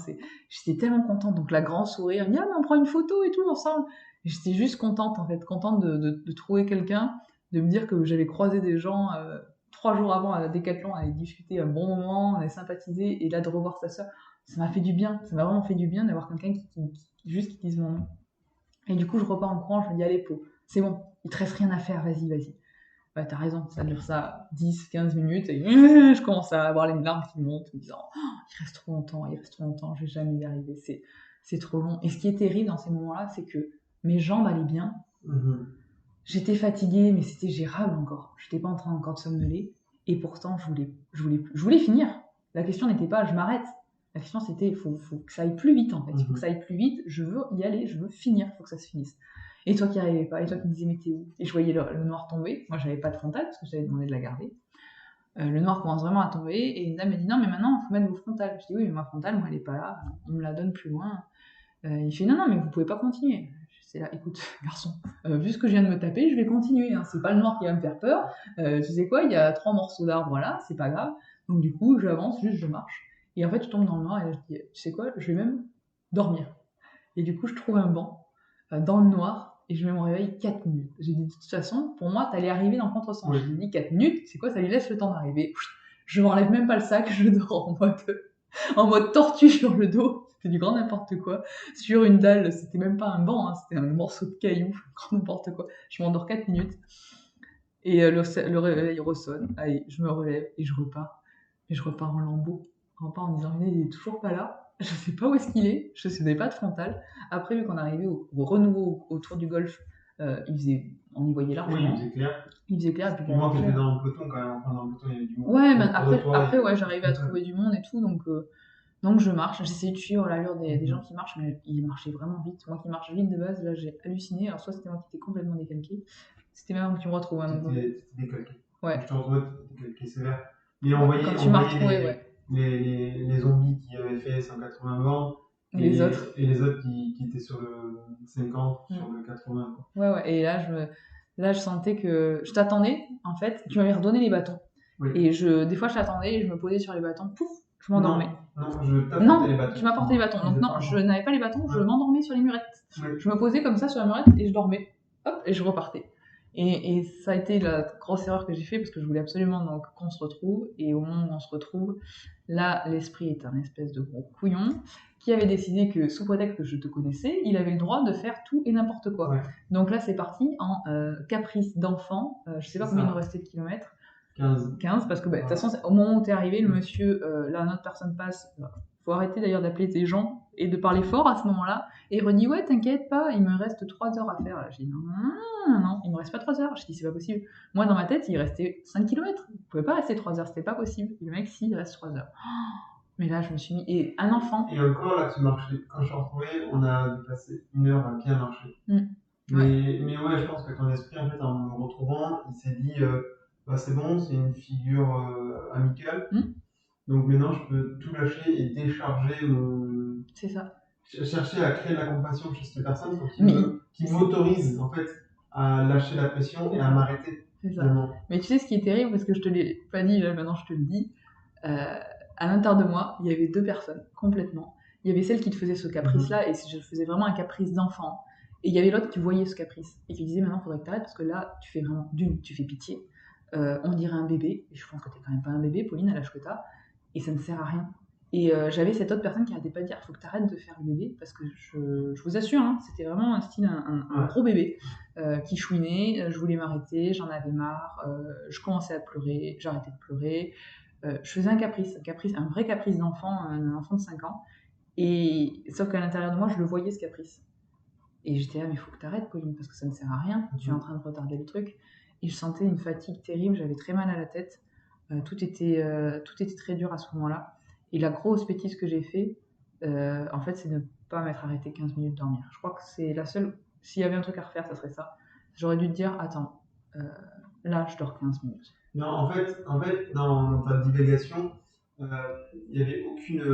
J'étais tellement contente. Donc, la grand sourire, elle me dit, mais on prend une photo et tout ensemble. Et j'étais juste contente, en fait, contente de trouver quelqu'un, de me dire que j'avais croisé des gens 3 jours avant à la Décathlon, on avait discuté un bon moment, on avait sympathisé, et là de revoir sa sœur, ça m'a fait du bien, ça m'a vraiment fait du bien d'avoir quelqu'un qui dise mon nom. Et du coup, je repars en courant, je me dis, allez, Pau, c'est bon, il te reste rien à faire, vas-y. Bah, t'as raison, ça dure ça 10-15 minutes, et je commence à avoir les larmes qui montent, en me disant, il reste trop longtemps, je vais jamais y arriver, c'est trop long. Et ce qui est terrible dans ces moments-là, c'est que mes jambes allaient bien. J'étais fatiguée, mais c'était gérable encore. J'étais pas en train encore de somnoler. Et pourtant, je voulais finir. La question n'était pas je m'arrête. La question c'était il faut que ça aille plus vite en fait. Il faut que ça aille plus vite. Je veux y aller, je veux finir. Il faut que ça se finisse. Et toi qui n'y arrivais pas, et toi qui me disais mais t'es où? Et je voyais le noir tomber. Moi, j'avais pas de frontale parce que j'avais demandé de la garder. Le noir commence vraiment à tomber. Et une dame m'a dit non, mais maintenant, il faut mettre vos frontales. Je dis oui, mais ma frontale, moi, elle est pas là. On me la donne plus loin. Il fait non, mais vous pouvez pas continuer. C'est là, écoute, garçon, vu ce que je viens de me taper, je vais continuer. Hein. C'est pas le noir qui va me faire peur. Tu sais quoi, il y a 3 morceaux d'arbre là, c'est pas grave. Donc du coup, j'avance, juste je marche. Et en fait, je tombe dans le noir et là, je dis, tu sais quoi, je vais même dormir. Et du coup, je trouve un banc dans le noir et je mets mon réveil 4 minutes. J'ai dit, de toute façon, pour moi, t'allais arriver dans le contresens. Oui. J'ai dit 4 minutes, c'est quoi, ça lui laisse le temps d'arriver. Je m'enlève même pas le sac, je dors en mode tortue sur le dos. C'était du grand n'importe quoi. Sur une dalle, c'était même pas un banc, hein, c'était un morceau de caillou, grand n'importe quoi. Je m'endors 4 minutes. Et le réveil ressonne. Allez, je me relève et je repars. Et je repars en lambeaux. Je repars en disant, il est toujours pas là. Je sais pas où est-ce qu'il est. Je sais pas de frontal. Après, vu qu'on arrivait au renouveau autour du golf, on y voyait largement. Oui, il faisait clair. Et puis du moins, t'étais dans le peloton quand même. Enfin, dans le peloton, il y avait du monde. Ouais, mais après, j'arrivais à trouver du monde et tout. Donc, Donc je marche, j'essayais de suivre l'allure des gens qui marchent, mais ils marchaient vraiment vite. Moi qui marche vite de base, là j'ai halluciné. Alors soit c'était moi qui étais complètement décalqué, c'était même tu me retrouves à un moment. T'étais décalqué. Ouais. Je te retrouvais, t'étais décalqué sévère. Mais on voyait, Quand tu m'as retrouvé, ouais. les zombies qui avaient fait 180 bornes. Et les autres. Et les autres qui étaient sur le 50, sur le 80. Quoi. Ouais. Et là, je sentais que je t'attendais, en fait. Tu m'avais redonné les bâtons. Oui. Et des fois, je t'attendais et je me posais sur les bâtons. Pouf, je m'endormais. Non, je t'apportais les bâtons. Tu m'apportais les bâtons. Donc non, je n'avais pas les bâtons, je m'endormais sur les murettes. Oui. Je me posais comme ça sur la murette et je dormais. Hop, et je repartais. Et ça a été la grosse erreur que j'ai fait parce que je voulais absolument donc qu'on se retrouve. Et au moment où on se retrouve, là, l'esprit est un espèce de gros couillon qui avait décidé que, sous prétexte que je te connaissais, il avait le droit de faire tout et n'importe quoi. Ouais. Donc là, c'est parti en caprice d'enfant. Je sais pas combien il nous restait de kilomètres. 15, parce que de toute façon, au moment où t'es arrivé, le monsieur, là, une autre personne passe. Faut arrêter d'ailleurs d'appeler des gens et de parler fort à ce moment-là. Et il redit, ouais, t'inquiète pas, il me reste 3 heures à faire. J'ai dit, non, il me reste pas 3 heures. J'ai dit, c'est pas possible. Moi, dans ma tête, il restait 5 km. Il pouvait pas rester 3 heures, c'était pas possible. Et le mec, si, il reste 3 heures. Mais là, je me suis mis. Et un enfant. Et encore, là, tu marchais. Quand je suis retrouvé, on a dépassé 1 heure à bien marcher. Mais ouais, je pense que ton esprit, en fait, en me retrouvant, il s'est dit, c'est bon, c'est une figure amicale. Donc maintenant, je peux tout lâcher et décharger mon. C'est ça. Chercher à créer de la compassion chez cette personne pour qui m'autorise, en fait, à lâcher la pression et à m'arrêter. C'est ça. Vraiment. Mais tu sais ce qui est terrible, parce que je te l'ai pas dit, là, maintenant je te le dis, à l'intérieur de moi, il y avait 2 personnes, complètement. Il y avait celle qui te faisait ce caprice-là, et je faisais vraiment un caprice d'enfant. Et il y avait l'autre qui voyait ce caprice, et qui disait, maintenant, il faudrait que tu arrêtes, parce que là, tu fais vraiment, tu fais pitié. On dirait un bébé, et je pense que t'es quand même pas un bébé, Pauline, à l'âge que t'as, et ça ne sert à rien. Et j'avais cette autre personne qui arrêtait pas de dire, il faut que tu arrêtes de faire le bébé, parce que je vous assure, hein, c'était vraiment un style, un gros bébé qui chouinait, je voulais m'arrêter, j'en avais marre, je commençais à pleurer, j'arrêtais de pleurer, je faisais un vrai caprice d'enfant, un enfant de 5 ans, et sauf qu'à l'intérieur de moi, je le voyais ce caprice. Et j'étais là, mais il faut que tu arrêtes, Pauline, parce que ça ne sert à rien, tu es en train de retarder le truc. Et je sentais une fatigue terrible, j'avais très mal à la tête, tout était très dur à ce moment-là. Et la grosse bêtise que j'ai fait, en fait, c'est de ne pas m'être arrêté 15 minutes dormir. Je crois que c'est la seule. S'il y avait un truc à refaire, ça serait ça. J'aurais dû te dire, attends, là, je dors 15 minutes. Non, en fait dans ta divagation, il n'y avait aucune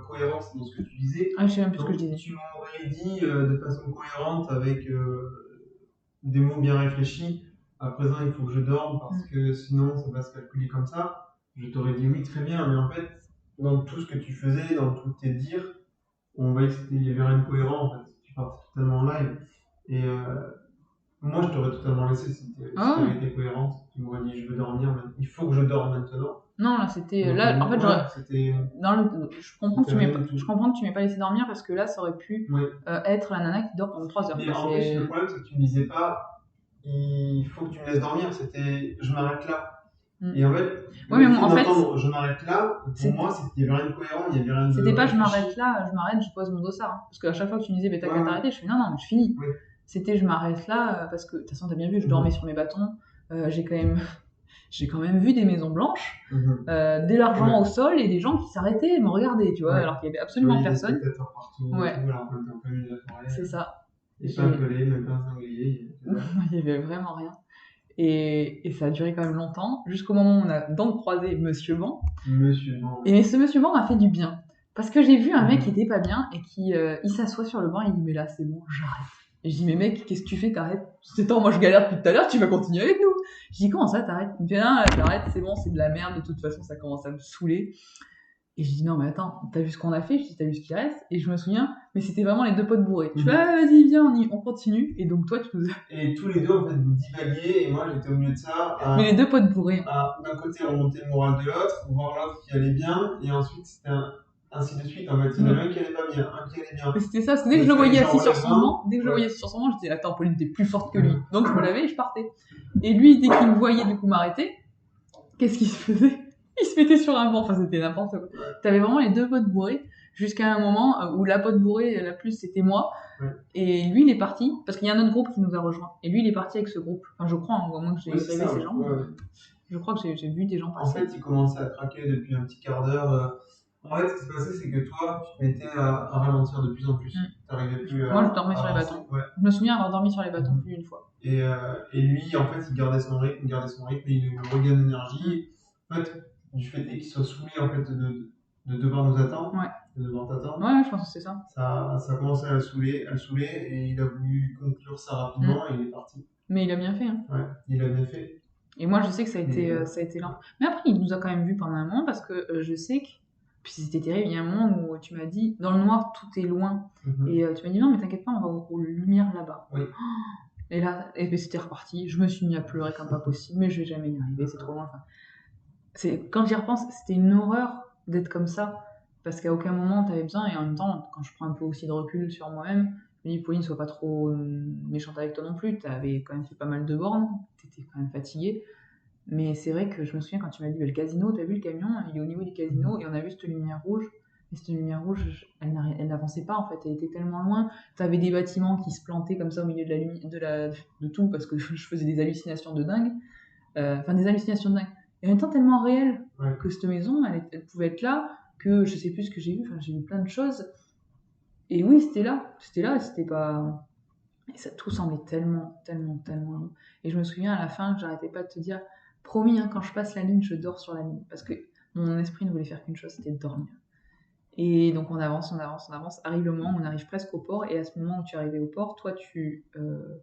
cohérence dans ce que tu disais. Ah, je sais même plus ce que je disais. Tu m'aurais dit de façon cohérente, avec des mots bien réfléchis, à présent, il faut que je dorme parce que sinon, ça va se calculer comme ça. Je t'aurais dit oui, très bien, mais en fait, dans tout ce que tu faisais, dans tous tes dires, on voyait qu'il y avait rien de cohérent, en fait. Tu partais totalement en live. Et moi, je t'aurais totalement laissé si tu avais été cohérente. Tu m'aurais dit, je veux dormir, il faut que je dorme maintenant. Non, là, c'était. Donc, là, en fait, je comprends que tu m'aies pas laissé dormir parce que là, ça aurait pu être la nana qui dort pendant 3 heures. Mais en plus, le problème, c'est que tu me disais pas, il faut que tu me laisses dormir, c'était je m'arrête là. Et en fait, je m'arrête là, pour moi, il n'y avait rien de cohérent, il n'y avait rien de. C'était pas je m'arrête là, je m'arrête, je pose mon dossard. Hein. Parce qu'à chaque fois que tu me disais, mais t'as qu'à t'arrêter, je fais non, mais je finis. Oui. C'était je m'arrête là, parce que de toute façon, t'as bien vu, je dormais sur mes bâtons, j'ai quand même vu des maisons blanches, des largement au sol et des gens qui s'arrêtaient et me regardaient, tu vois, alors qu'il y avait absolument personne. C'est ça. Et pas un pelé, même pas un sanglier. Il y avait vraiment rien. Et ça a duré quand même longtemps, jusqu'au moment où on a donc croisé Monsieur Ban. Et ce Monsieur Ban m'a fait du bien. Parce que j'ai vu un mec qui était pas bien et qui il s'assoit sur le banc et il dit mais là c'est bon, j'arrête. Et je dis mais mec, qu'est-ce que tu fais, t'arrêtes? C'est temps, moi je galère depuis tout à l'heure, tu vas continuer avec nous. Je dis comment ça t'arrêtes? Il me fait non, là t'arrêtes, c'est bon, c'est de la merde, de toute façon ça commence à me saouler. Et je dis non mais attends, t'as vu ce qu'on a fait? Je dis t'as vu ce qui reste? Et je me souviens, mais c'était vraiment les 2 potes bourrés. Je fais vas-y viens, on continue. Et donc toi tu nous as... Et tous les deux en fait vous divaguiez et moi j'étais au milieu de ça. Mais les 2 potes bourrés. D'un côté remonter le moral de l'autre, voir l'autre qui allait bien, et ensuite c'était ainsi de suite. En fait, il y en avait un qui allait pas bien, un qui allait bien. Et c'était ça, parce que dès que je le voyais assis sur son banc, je disais attends Pauline t'es plus forte que lui. Donc je me lavais et je partais. Et lui dès qu'il me voyait du coup m'arrêter, qu'est-ce qu'il se faisait? Il se mettait sur un banc, enfin c'était n'importe quoi. T'avais vraiment les 2 potes bourrés, jusqu'à un moment où la pote bourrée, la plus, c'était moi. Et lui, il est parti, parce qu'il y a un autre groupe qui nous a rejoints. Et lui, il est parti avec ce groupe. Enfin, je crois, au moins que j'ai rêvé ces gens. Je crois que j'ai vu des gens passer. En fait, il commençait à craquer depuis un petit quart d'heure. En fait, ce qui s'est passé, c'est que toi, tu te mettais à ralentir de plus en plus. Mm. Tu n'arrivais plus Moi, je dormais sur les avancer. bâtons. Ouais. Je me souviens avoir dormi sur les bâtons plus d'une fois. Et lui, en fait, il gardait son rythme, et il regagne l'énergie. En fait, du fait qu'il soit saoulé en fait, de devoir nous attendre, Ouais. de devoir t'attendre, Ouais, je pense que c'est ça. ça a commencé à le saouler, et il a voulu conclure ça rapidement et il est parti. Mais il a bien fait. Hein. Ouais, il a bien fait. Et moi, je sais que ça a été lent. Mais après, il nous a quand même vus pendant un moment parce que je sais que. Puis c'était terrible. Il y a un moment où tu m'as dit, dans le noir, tout est loin. Et tu m'as dit, non, mais t'inquiète pas, on va aux lumières là-bas. Oui. Et là, et c'était reparti. Je me suis mis à pleurer comme pas possible, mais je vais jamais y arriver, c'est trop loin. Enfin, quand j'y repense, c'était une horreur d'être comme ça. Parce qu'à aucun moment t'avais besoin. Et en même temps, quand je prends un peu aussi de recul sur moi-même, je me dis, Pauline, sois pas trop méchante avec toi non plus. T'avais quand même fait pas mal de bornes. T'étais quand même fatiguée. Mais c'est vrai que je me souviens quand tu m'as dit, le casino, t'as vu le camion, il est au niveau du casino, et on a vu cette lumière rouge. Et cette lumière rouge, elle n'avançait pas en fait, elle était tellement loin. T'avais des bâtiments qui se plantaient comme ça au milieu de tout, parce que je faisais des hallucinations de dingue. Enfin, des hallucinations de dingue. Et en même temps, tellement réel que cette maison, elle pouvait être là, que je sais plus ce que j'ai vu, enfin, j'ai vu plein de choses. Et oui, c'était là, et c'était pas. Et ça tout semblait tellement, tellement, tellement long. Et je me souviens à la fin, j'arrêtais pas de te dire, promis, hein, quand je passe la ligne, je dors sur la ligne. Parce que mon esprit ne voulait faire qu'une chose, c'était dormir. Et donc on avance, on avance, on avance. Arrive le moment où on arrive presque au port. Et à ce moment où tu es arrivé au port, toi, tu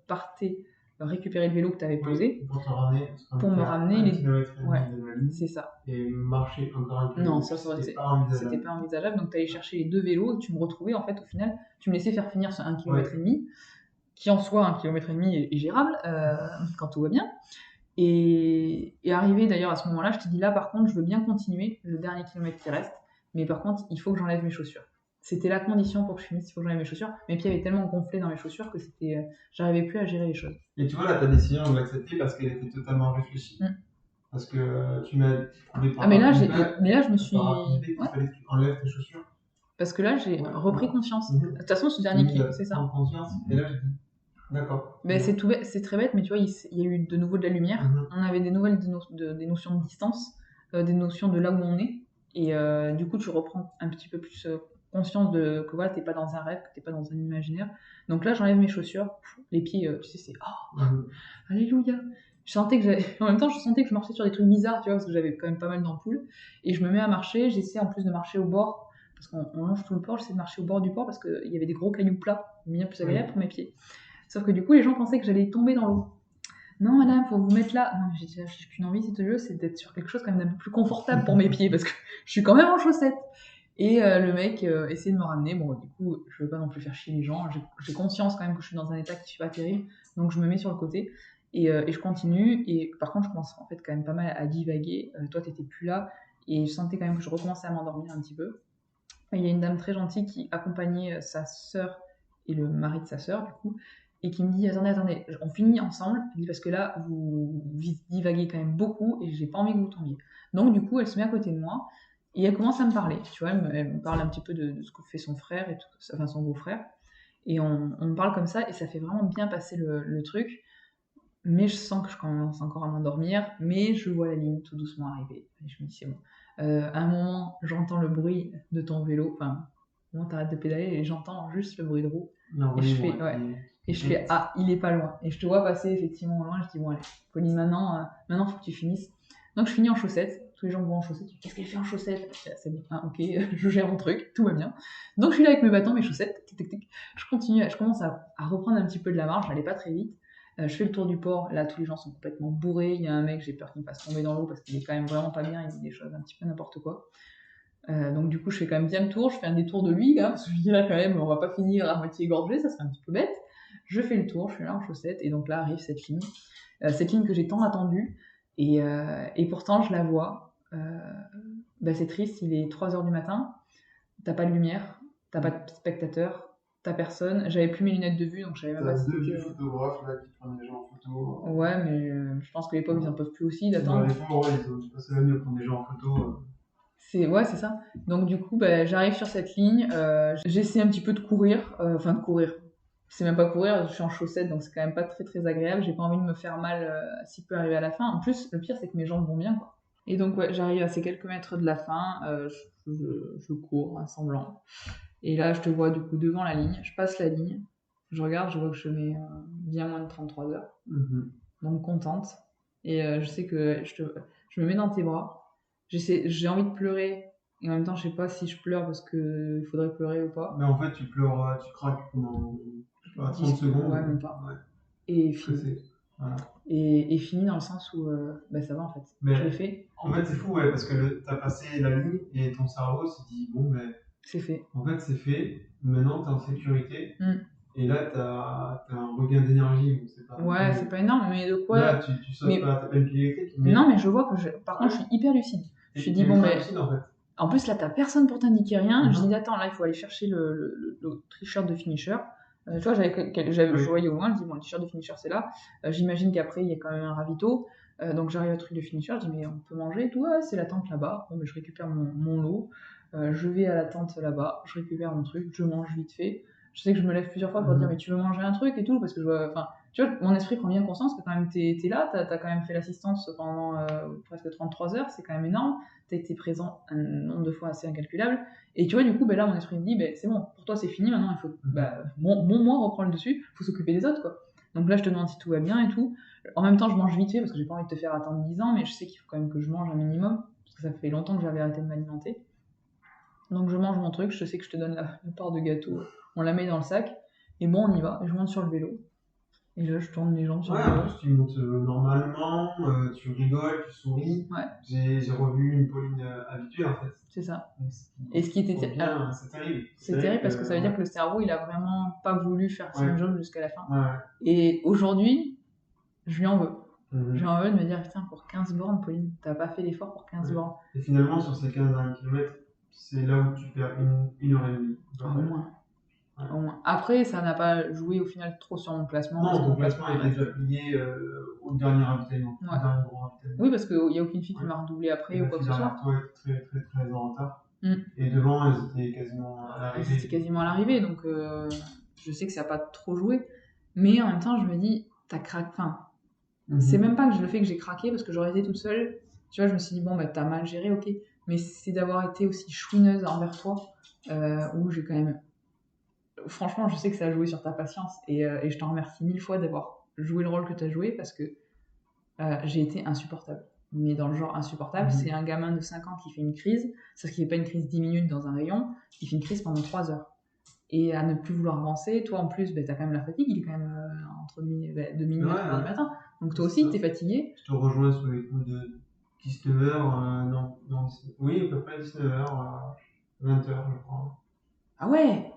partais récupérer le vélo que tu avais posé. Pour te ramener. Pour me ramener. Les kilomètres et ouais, demi de la ligne. C'est ça. Et marcher encore un kilomètre. Non, ça c'était pas envisageable. C'était pas envisageable. Donc tu allais chercher les 2 vélos et tu me retrouvais en fait au final. Tu me laissais faire finir ce 1,5 km, qui en soi 1,5 km est gérable quand tout va bien. Et arrivé d'ailleurs à ce moment-là, je te dis là par contre, je veux bien continuer le dernier kilomètre qui reste, mais par contre, il faut que j'enlève mes chaussures. C'était la condition pour que je finisse, il faut que j'enlève mes chaussures. Mes pieds avaient tellement gonflé dans mes chaussures que j'arrivais plus à gérer les choses. Et tu vois, là, ta décision de l'accepter parce qu'elle était totalement réfléchie. Parce que tu m'as prouvé par mais là, je me suis. Il fallait que tu enlèves tes chaussures. Parce que là, j'ai repris conscience. De toute façon, ce dernier kilomètre, c'est ça. Conscience. Et là, j'ai dit, d'accord. Ben, c'est très bête, mais tu vois, il y a eu de nouveau de la lumière. On avait des nouvelles des notions de distance, des notions de là où on est. Et du coup, tu reprends un petit peu plus conscience que voilà, t'es pas dans un rêve, que t'es pas dans un imaginaire. Donc là, j'enlève mes chaussures, les pieds, tu sais, c'est alléluia. En même temps, je sentais que je marchais sur des trucs bizarres, tu vois, parce que j'avais quand même pas mal d'ampoules. Et je me mets à marcher, j'essaie en plus de marcher au bord, parce qu'on longe tout le port, j'essaie de marcher au bord du port parce qu'il y avait des gros cailloux plats, bien plus agréable pour mes pieds. Sauf que du coup, les gens pensaient que j'allais tomber dans l'eau. Non, madame, faut vous mettre là. Non, j'ai qu'une envie, si tu veux, c'est d'être sur quelque chose quand même d'un peu plus confortable pour mes pieds, parce que je suis quand même en chaussettes. Et le mec essayait de me ramener. Bon, du coup, je veux pas non plus faire chier les gens. J'ai conscience quand même que je suis dans un état qui n'est pas terrible, donc je me mets sur le côté et je continue. Et par contre, je commence en fait quand même pas mal à divaguer. Toi, t'étais plus là, et je sentais quand même que je recommençais à m'endormir un petit peu. Et il y a une dame très gentille qui accompagnait sa sœur et le mari de sa sœur, du coup, et qui me dit attendez, on finit ensemble, parce que là vous divaguez quand même beaucoup et j'ai pas envie que vous tombiez. Donc du coup elle se met à côté de moi et elle commence à me parler, tu vois, elle me parle un petit peu de ce que fait son frère et tout, enfin son beau-frère, et on me parle comme ça et ça fait vraiment bien passer le truc, mais je sens que je commence encore à m'endormir, mais je vois la ligne tout doucement arriver et je me dis c'est bon. À un moment j'entends le bruit de ton vélo, enfin moi t'arrêtes de pédaler et j'entends juste le bruit de roue. Et je fais, et je fais, ah, il est pas loin. Et je te vois passer effectivement loin. Je dis, bon, allez, Pauline, maintenant, faut que tu finisses. Donc je finis en chaussettes. Tous les gens me voient en chaussettes. Qu'est-ce qu'elle fait en chaussettes? C'est bon, ok, je gère mon truc, tout va bien. Donc je suis là avec mes bâtons, mes chaussettes. Tic, tic, tic. Je commence à reprendre un petit peu de la marche. J'allais pas très vite. Je fais le tour du port. Là, tous les gens sont complètement bourrés. Il y a un mec, j'ai peur qu'il me fasse tomber dans l'eau parce qu'il est quand même vraiment pas bien. Il dit des choses un petit peu n'importe quoi. Donc du coup je fais quand même bien le tour, je fais un détour de lui là, parce que je dis là quand même on va pas finir à moitié égorgé, ça serait un petit peu bête. Je fais le tour, je suis là en chaussettes, et donc là arrive cette ligne que j'ai tant attendue, et pourtant je la vois. C'est triste, il est 3h du matin, t'as pas de lumière, t'as pas de spectateurs, t'as personne, j'avais plus mes lunettes de vue, donc je savais même pas si c'était... photographes là qui prennent les gens en photo. Ouais, mais je pense que les pauvres ils en peuvent plus aussi d'attendre. Les pauvres, ils ont passé la nuit à prendre des gens en photo. Ouais, c'est ça. Donc du coup, j'arrive sur cette ligne, j'essaie un petit peu de courir, c'est même pas courir, je suis en chaussettes, donc c'est quand même pas très très agréable, j'ai pas envie de me faire mal s'il peut arriver à la fin. En plus, le pire, c'est que mes jambes vont bien, quoi. Et donc, ouais, j'arrive à ces quelques mètres de la fin, je cours à semblant. Et là, je te vois du coup devant la ligne. Je passe la ligne. Je regarde, je vois que je mets bien moins de 33 heures. Donc contente. Et je sais que je me mets dans tes bras. J'ai envie de pleurer. Et en même temps, je sais pas si je pleure parce qu'il faudrait pleurer ou pas. Mais en fait, tu pleures, tu craques pendant 30 secondes. Ouais, même pas. Ouais. Et fini. Voilà. Et fini dans le sens où ça va en fait. Mais je l'ai fait. En fait, c'est fou, ouais, parce que t'as passé la ligne et ton cerveau s'est dit, bon, ben. C'est fait. En fait, c'est fait. Maintenant, t'es en sécurité. Et là, t'as un regain d'énergie. Ouais, c'est pas énorme, mais de quoi. Là, tu sautes pas, t'as pas une pile électrique. Non, mais je vois que par contre, je suis hyper lucide. Je suis dit, bon, ben. Lucide, en fait. En plus, là, t'as personne pour t'indiquer rien. Je dis, attends, là, il faut aller chercher le t-shirt de finisher. Tu vois, je voyais au loin, je dis, bon, le t-shirt de finisher, c'est là. J'imagine qu'après, il y a quand même un ravito. Donc, j'arrive au truc de finisher, je dis, mais on peut manger et tout. Ouais, c'est la tente là-bas. Bon, ben, je récupère mon lot. Je vais à la tente là-bas, je récupère mon truc, je mange vite fait. Je sais que je me lève plusieurs fois pour dire, mais tu veux manger un truc et tout, parce que je vois. Enfin, tu vois, mon esprit prend bien conscience que quand même t'es là, t'as quand même fait l'assistance pendant presque 33 heures, c'est quand même énorme. T'as été présent un nombre de fois assez incalculable. Et tu vois, du coup, là, mon esprit me dit, c'est bon, pour toi, c'est fini, maintenant, il faut. Mon moi reprend le dessus, il faut s'occuper des autres, quoi. Donc là, je te demande si tout va bien et tout. En même temps, je mange vite fait parce que j'ai pas envie de te faire attendre 10 ans, mais je sais qu'il faut quand même que je mange un minimum, parce que ça fait longtemps que j'avais arrêté de m'alimenter. Donc je mange mon truc, je sais que je te donne la part de gâteau, on la met dans le sac, et bon, on y va, et je monte sur le vélo. Et là, je tourne les jambes sur le vélo. En plus, tu montes normalement, tu rigoles, tu souris. Ouais. J'ai revu une Pauline habituée, en fait. C'est ça. Et ce qui était c'est terrible. C'est terrible parce que ça veut dire que le cerveau, il a vraiment pas voulu faire son job jusqu'à la fin. Ouais. Et aujourd'hui, je lui en veux. Je lui en veux de me dire, putain, pour 15 bornes, Pauline, t'as pas fait l'effort pour 15 bornes. Et finalement, sur ces 15 km, c'est là où tu perds une heure et demie. Au moins. Au moins. Après, ça n'a pas joué au final trop sur mon classement. Non, ton classement était déjà plié au dernier ravitaillement. Ouais. Oui, parce qu'il n'y a aucune fille qui m'a redoublé après ou quoi que ce soit. Toi, était très en retard. Et devant, elles étaient quasiment à l'arrivée. C'était quasiment à l'arrivée, donc je sais que ça n'a pas trop joué. Mais en même temps, je me dis, t'as craqué. Enfin, c'est même pas que je le fais que j'ai craqué parce que j'aurais été toute seule. Tu vois, je me suis dit, bon, t'as mal géré, ok. Mais c'est d'avoir été aussi chouineuse envers toi, où j'ai quand même. Franchement, je sais que ça a joué sur ta patience et je t'en remercie 1000 fois d'avoir joué le rôle que tu as joué parce que j'ai été insupportable. Mais dans le genre insupportable, c'est un gamin de 5 ans qui fait une crise, sauf qu'il fait pas une crise 10 minutes dans un rayon, il fait une crise pendant 3 heures. Et à ne plus vouloir avancer, toi en plus, t'as quand même la fatigue, il est quand même entre 2 minuit et 3 heures du matin. Donc toi aussi, t'es fatigué. Je te rejoins sur les coups de 19h, oui, à peu près 19h, 20h, je crois. Ah ouais.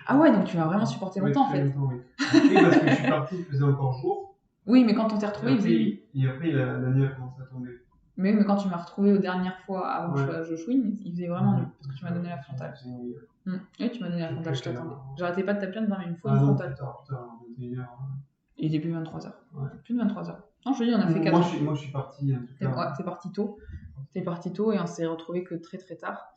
Ah ouais, donc tu m'as vraiment supporté longtemps en fait. Oui, parce que je suis parti, il faisait encore jour. Oui, mais quand on t'est retrouvé, et après la nuit a commencé à tomber. Mais quand tu m'as retrouvé aux dernières fois avant que je chouine, il faisait vraiment nuit, parce que tu m'as donné la frontale. Oui, tu m'as donné la frontale, je t'attendais. J'arrêtais pas de t'appeler en disant, mais il me faut une frontale. Putain, Il était plus de 23h. Plus de 23h. Non, je te dis, on a fait 4 Moi, je suis parti. T'es parti tôt. T'es parti tôt et on s'est retrouvés que très très tard.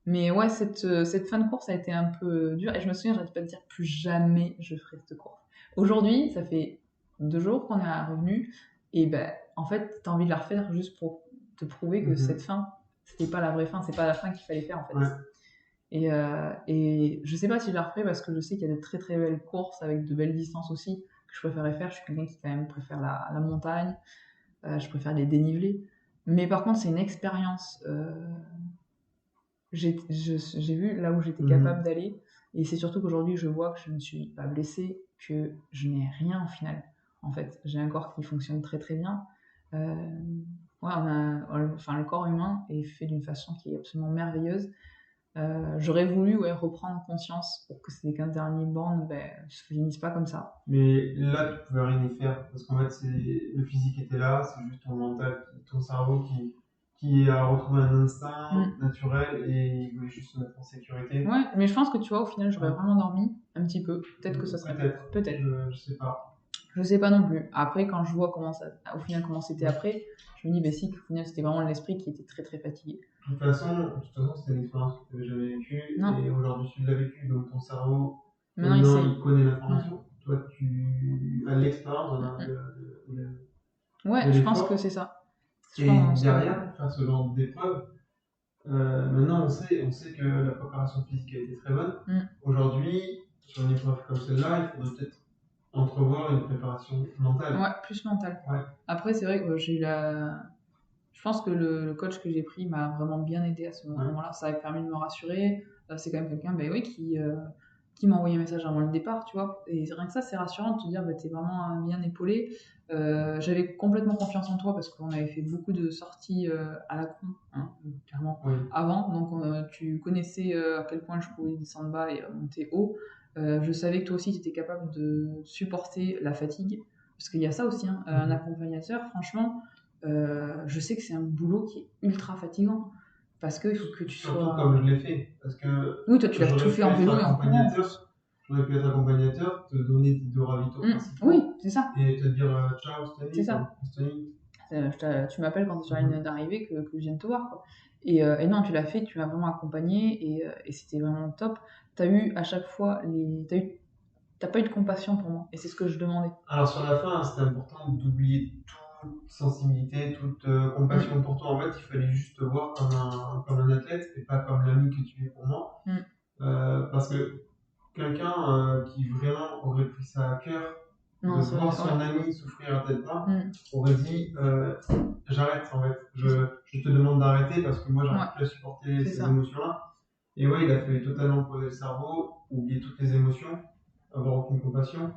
Mais ouais, cette fin de course a été un peu dure. Et je me souviens, j'arrête pas de dire plus jamais je ferai cette course. Aujourd'hui, ça fait 2 jours qu'on est revenu. Et en fait, t'as envie de la refaire juste pour te prouver que cette fin, c'était pas la vraie fin. C'est pas la fin qu'il fallait faire en fait. Et je sais pas si je la referai parce que je sais qu'il y a de très très belles courses avec de belles distances aussi que je préférerais faire. Je suis quelqu'un qui quand même préfère la montagne. Je préfère les dénivelés. Mais par contre, c'est une expérience. J'ai vu là où j'étais capable d'aller, et c'est surtout qu'aujourd'hui je vois que je ne suis pas blessée, que je n'ai rien au final. En fait, j'ai un corps qui fonctionne très très bien. Le corps humain est fait d'une façon qui est absolument merveilleuse. J'aurais voulu reprendre conscience pour que ces 15 derniers bornes ne se finissent pas comme ça. Mais là, tu pouvais rien y faire parce qu'en fait, le physique était là, c'est juste ton mental, ton cerveau qui a retrouvé un instinct naturel et il voulait juste se mettre en sécurité. Ouais, mais je pense que tu vois, au final, j'aurais vraiment dormi un petit peu. Peut-être que ça serait. Peut-être. Je sais pas. Je sais pas non plus. Après, quand je vois au final comment c'était après, je me dis, si, au final, c'était vraiment l'esprit qui était très très fatigué. De toute façon, c'était une expérience que tu n'avais jamais vécue. Et aujourd'hui, tu l'as vécue, donc ton cerveau, maintenant, il connaît l'information. Toi, tu as l'expérience Ouais, je pense que c'est ça. Et derrière, faire ce genre d'épreuve, Maintenant, on sait que la préparation physique a été très bonne. Aujourd'hui, sur une épreuve comme celle-là, il faudrait peut-être entrevoir une préparation mentale. Ouais, plus mentale. Ouais. Après, c'est vrai que j'ai eu je pense que le coach que j'ai pris m'a vraiment bien aidé à ce moment-là. Ça a permis de me rassurer. C'est quand même quelqu'un oui, qui m'a envoyé un message avant le départ, tu vois. Et rien que ça, c'est rassurant de te dire, t'es vraiment bien épaulé. J'avais complètement confiance en toi parce qu'on avait fait beaucoup de sorties à la con, hein, clairement, avant. Donc, tu connaissais à quel point je pouvais descendre bas et monter haut. Je savais que toi aussi, tu étais capable de supporter la fatigue. Parce qu'il y a ça aussi, hein, un accompagnateur, franchement, je sais que c'est un boulot qui est ultra fatigant. Parce qu'il faut que tu sois. Surtout comme je l'ai fait. Parce que oui, toi, tu l'as tout fait en vélo et en courant. J'aurais pu être accompagnateur, te donner tes 2 ravitaux principaux. Oui, c'est ça. Et te dire ciao, Stanley. C'est ça. Tu m'appelles quand tu es sur la ligne d'arrivée que je vienne te voir, quoi. Et non, tu l'as fait, tu m'as vraiment accompagné et c'était vraiment top. T'as eu à chaque fois t'as pas eu de compassion pour moi et c'est ce que je demandais. Alors sur la fin, c'était important d'oublier toute sensibilité, toute compassion pour toi. En fait, il fallait juste te voir comme un athlète et pas comme l'ami que tu es pour moi. Parce que quelqu'un qui vraiment aurait pris ça à cœur, de voir son ami souffrir à tel point, aurait dit j'arrête en fait, je te demande d'arrêter parce que moi j'arrive plus à supporter ces émotions-là. Et ouais, il a fallu totalement poser le cerveau, oublier toutes les émotions, avoir aucune compassion.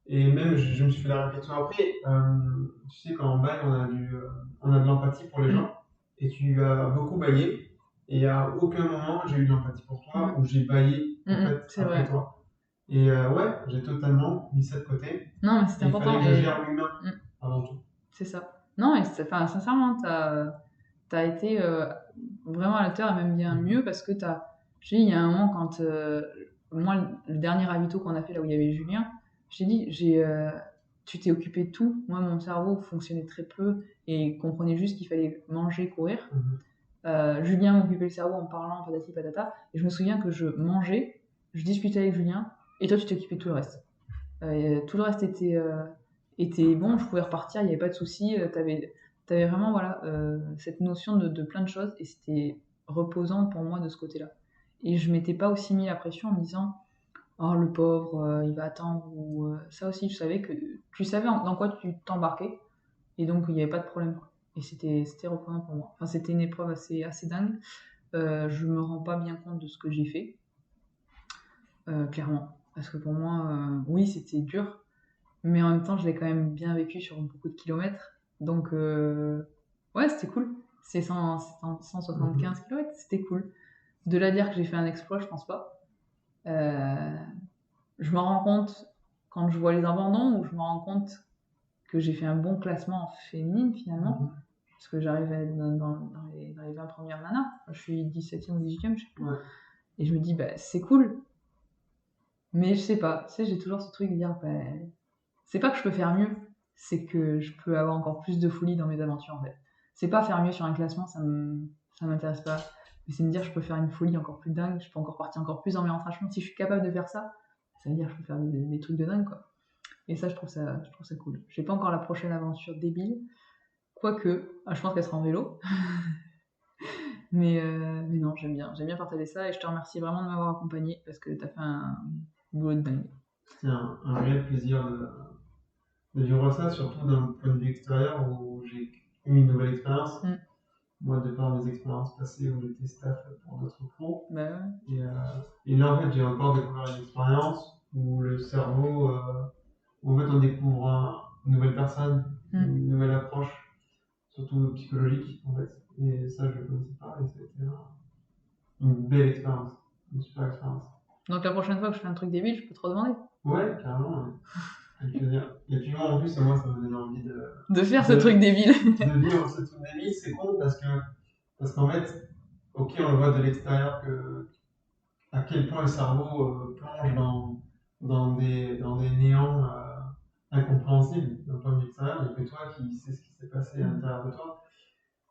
Et même, je me suis fait la réflexion après, tu sais, quand on baille, on a de l'empathie pour les gens, et tu as beaucoup baillé, et à aucun moment j'ai eu de l'empathie pour toi, ou j'ai baillé en fait, après toi. Et ouais, j'ai totalement mis ça de côté. Non, mais c'est important. Il fallait que je gère l'humain avant tout. C'est ça. Non, et sincèrement, t'as été vraiment à la hauteur et même bien mieux parce que je dis, il y a un moment quand moi, le dernier ravito qu'on a fait là où il y avait Julien, j'ai dit, tu t'es occupé de tout. Moi, mon cerveau fonctionnait très peu et comprenait juste qu'il fallait manger, courir. Julien m'occupait le cerveau en parlant, patati patata. Et je me souviens que je mangeais, je discutais avec Julien, et toi, tu t'occupais de tout le reste. Tout le reste était bon, je pouvais repartir, il n'y avait pas de souci. T'avais vraiment cette notion de plein de choses, et c'était reposant pour moi de ce côté-là. Et je m'étais pas aussi mis la pression en me disant oh le pauvre, il va attendre, ou ça aussi, je savais que tu savais dans quoi tu t'embarquais, et donc il n'y avait pas de problème, quoi. Et c'était reposant pour moi. Enfin, c'était une épreuve assez dingue. Je me rends pas bien compte de ce que j'ai fait, clairement. Parce que pour moi, oui, c'était dur, mais en même temps, je l'ai quand même bien vécu sur beaucoup de kilomètres. Donc, ouais, c'était cool. C'est 175 km, c'était cool. De là à dire que j'ai fait un exploit, je pense pas. Je me rends compte quand je vois les abandons, ou je me rends compte que j'ai fait un bon classement en féminine finalement, parce que j'arrive dans les 20 premières nanas. Je suis 17e ou 18e, je sais plus. Et je me dis, c'est cool. Mais je sais pas, tu sais, j'ai toujours ce truc de dire, c'est pas que je peux faire mieux, c'est que je peux avoir encore plus de folie dans mes aventures en fait. C'est pas faire mieux sur un classement, ça m'intéresse pas. Mais c'est me dire, je peux faire une folie encore plus dingue, je peux encore partir encore plus dans mes retranchements. Si je suis capable de faire ça, ça veut dire que je peux faire des trucs de dingue, quoi. Et ça, je trouve ça cool. J'ai pas encore la prochaine aventure débile, quoique, je pense qu'elle sera en vélo. mais non, j'aime bien partager ça, et je te remercie vraiment de m'avoir accompagné parce que t'as fait un boulot de dingue. C'était un réel plaisir de vivre ça, surtout d'un point de vue extérieur où j'ai eu une nouvelle expérience. Moi, de par mes expériences passées où j'étais staff pour d'autres pros. Et là, en fait, j'ai encore découvert une expérience où le cerveau, où en fait, on découvre une nouvelle personne, une nouvelle approche, surtout psychologique, en fait. Et ça, je ne le connaissais pas, et c'était une belle expérience, une super expérience. Donc la prochaine fois que je fais un truc débile, je peux te redemander? Ouais, carrément. Ouais. Et puis moi, en plus, moi, ça me donne envie de faire ce truc débile. De vivre ce truc débile, c'est con parce qu'en fait, ok, on le voit de l'extérieur à quel point le cerveau plonge dans des néants incompréhensibles d'un point de vue extérieur, il n'y a que toi qui sais ce qui s'est passé à l'intérieur de toi.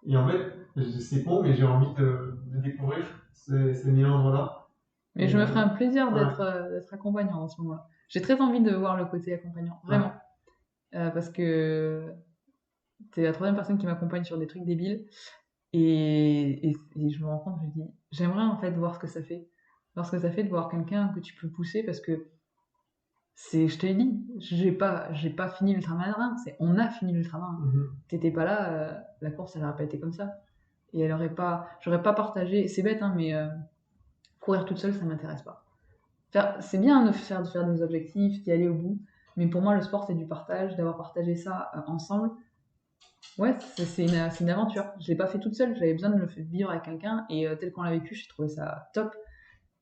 Et en fait, c'est con, mais j'ai envie de découvrir ces méandres-là. Mais je me ferai un plaisir d'être accompagnant en ce moment-là. J'ai très envie de voir le côté accompagnant, vraiment. Parce que t'es la troisième personne qui m'accompagne sur des trucs débiles. Et je me rends compte, je me dis, j'aimerais en fait voir ce que ça fait. Voir ce que ça fait de voir quelqu'un que tu peux pousser parce que je te l'ai dit, j'ai pas fini l'ultramarin, on a fini l'ultramarin. T'étais pas là, la course elle aurait pas été comme ça. Et j'aurais pas partagé, c'est bête hein, mais courir toute seule ça m'intéresse pas. C'est bien de faire des objectifs, d'y aller au bout, mais pour moi le sport c'est du partage, d'avoir partagé ça ensemble. Ouais, c'est une aventure. Je l'ai pas fait toute seule, j'avais besoin de le faire vivre avec quelqu'un et tel qu'on l'a vécu, j'ai trouvé ça top.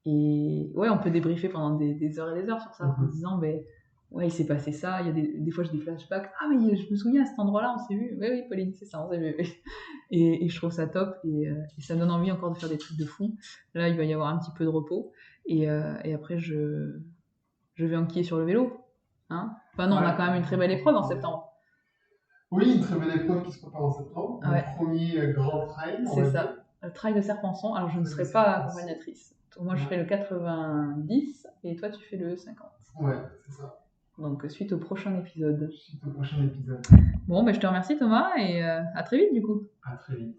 Et ouais, on peut débriefer pendant des heures et des heures sur ça, en disant, ben ouais, il s'est passé ça, il y a des fois j'ai des flashbacks, ah mais je me souviens à cet endroit-là, on s'est vu, oui, oui, Pauline, c'est ça, on s'est vu. Et je trouve ça top, et ça me donne envie encore de faire des trucs de fou. Là, il va y avoir un petit peu de repos, et après, je vais enquiller sur le vélo. Hein, enfin non, on a quand même une très belle épreuve en septembre. Oui, une très belle épreuve qui se prépare en septembre. Ouais. Le premier grand trail. C'est ça, le trail de Serpenson. Alors je ne serai pas accompagnatrice. Moi je ferai le 90 et toi tu fais le 50. Ouais, c'est ça. Donc suite au prochain épisode. Suite au prochain épisode. Bon, ben je te remercie Thomas et à très vite du coup. À très vite.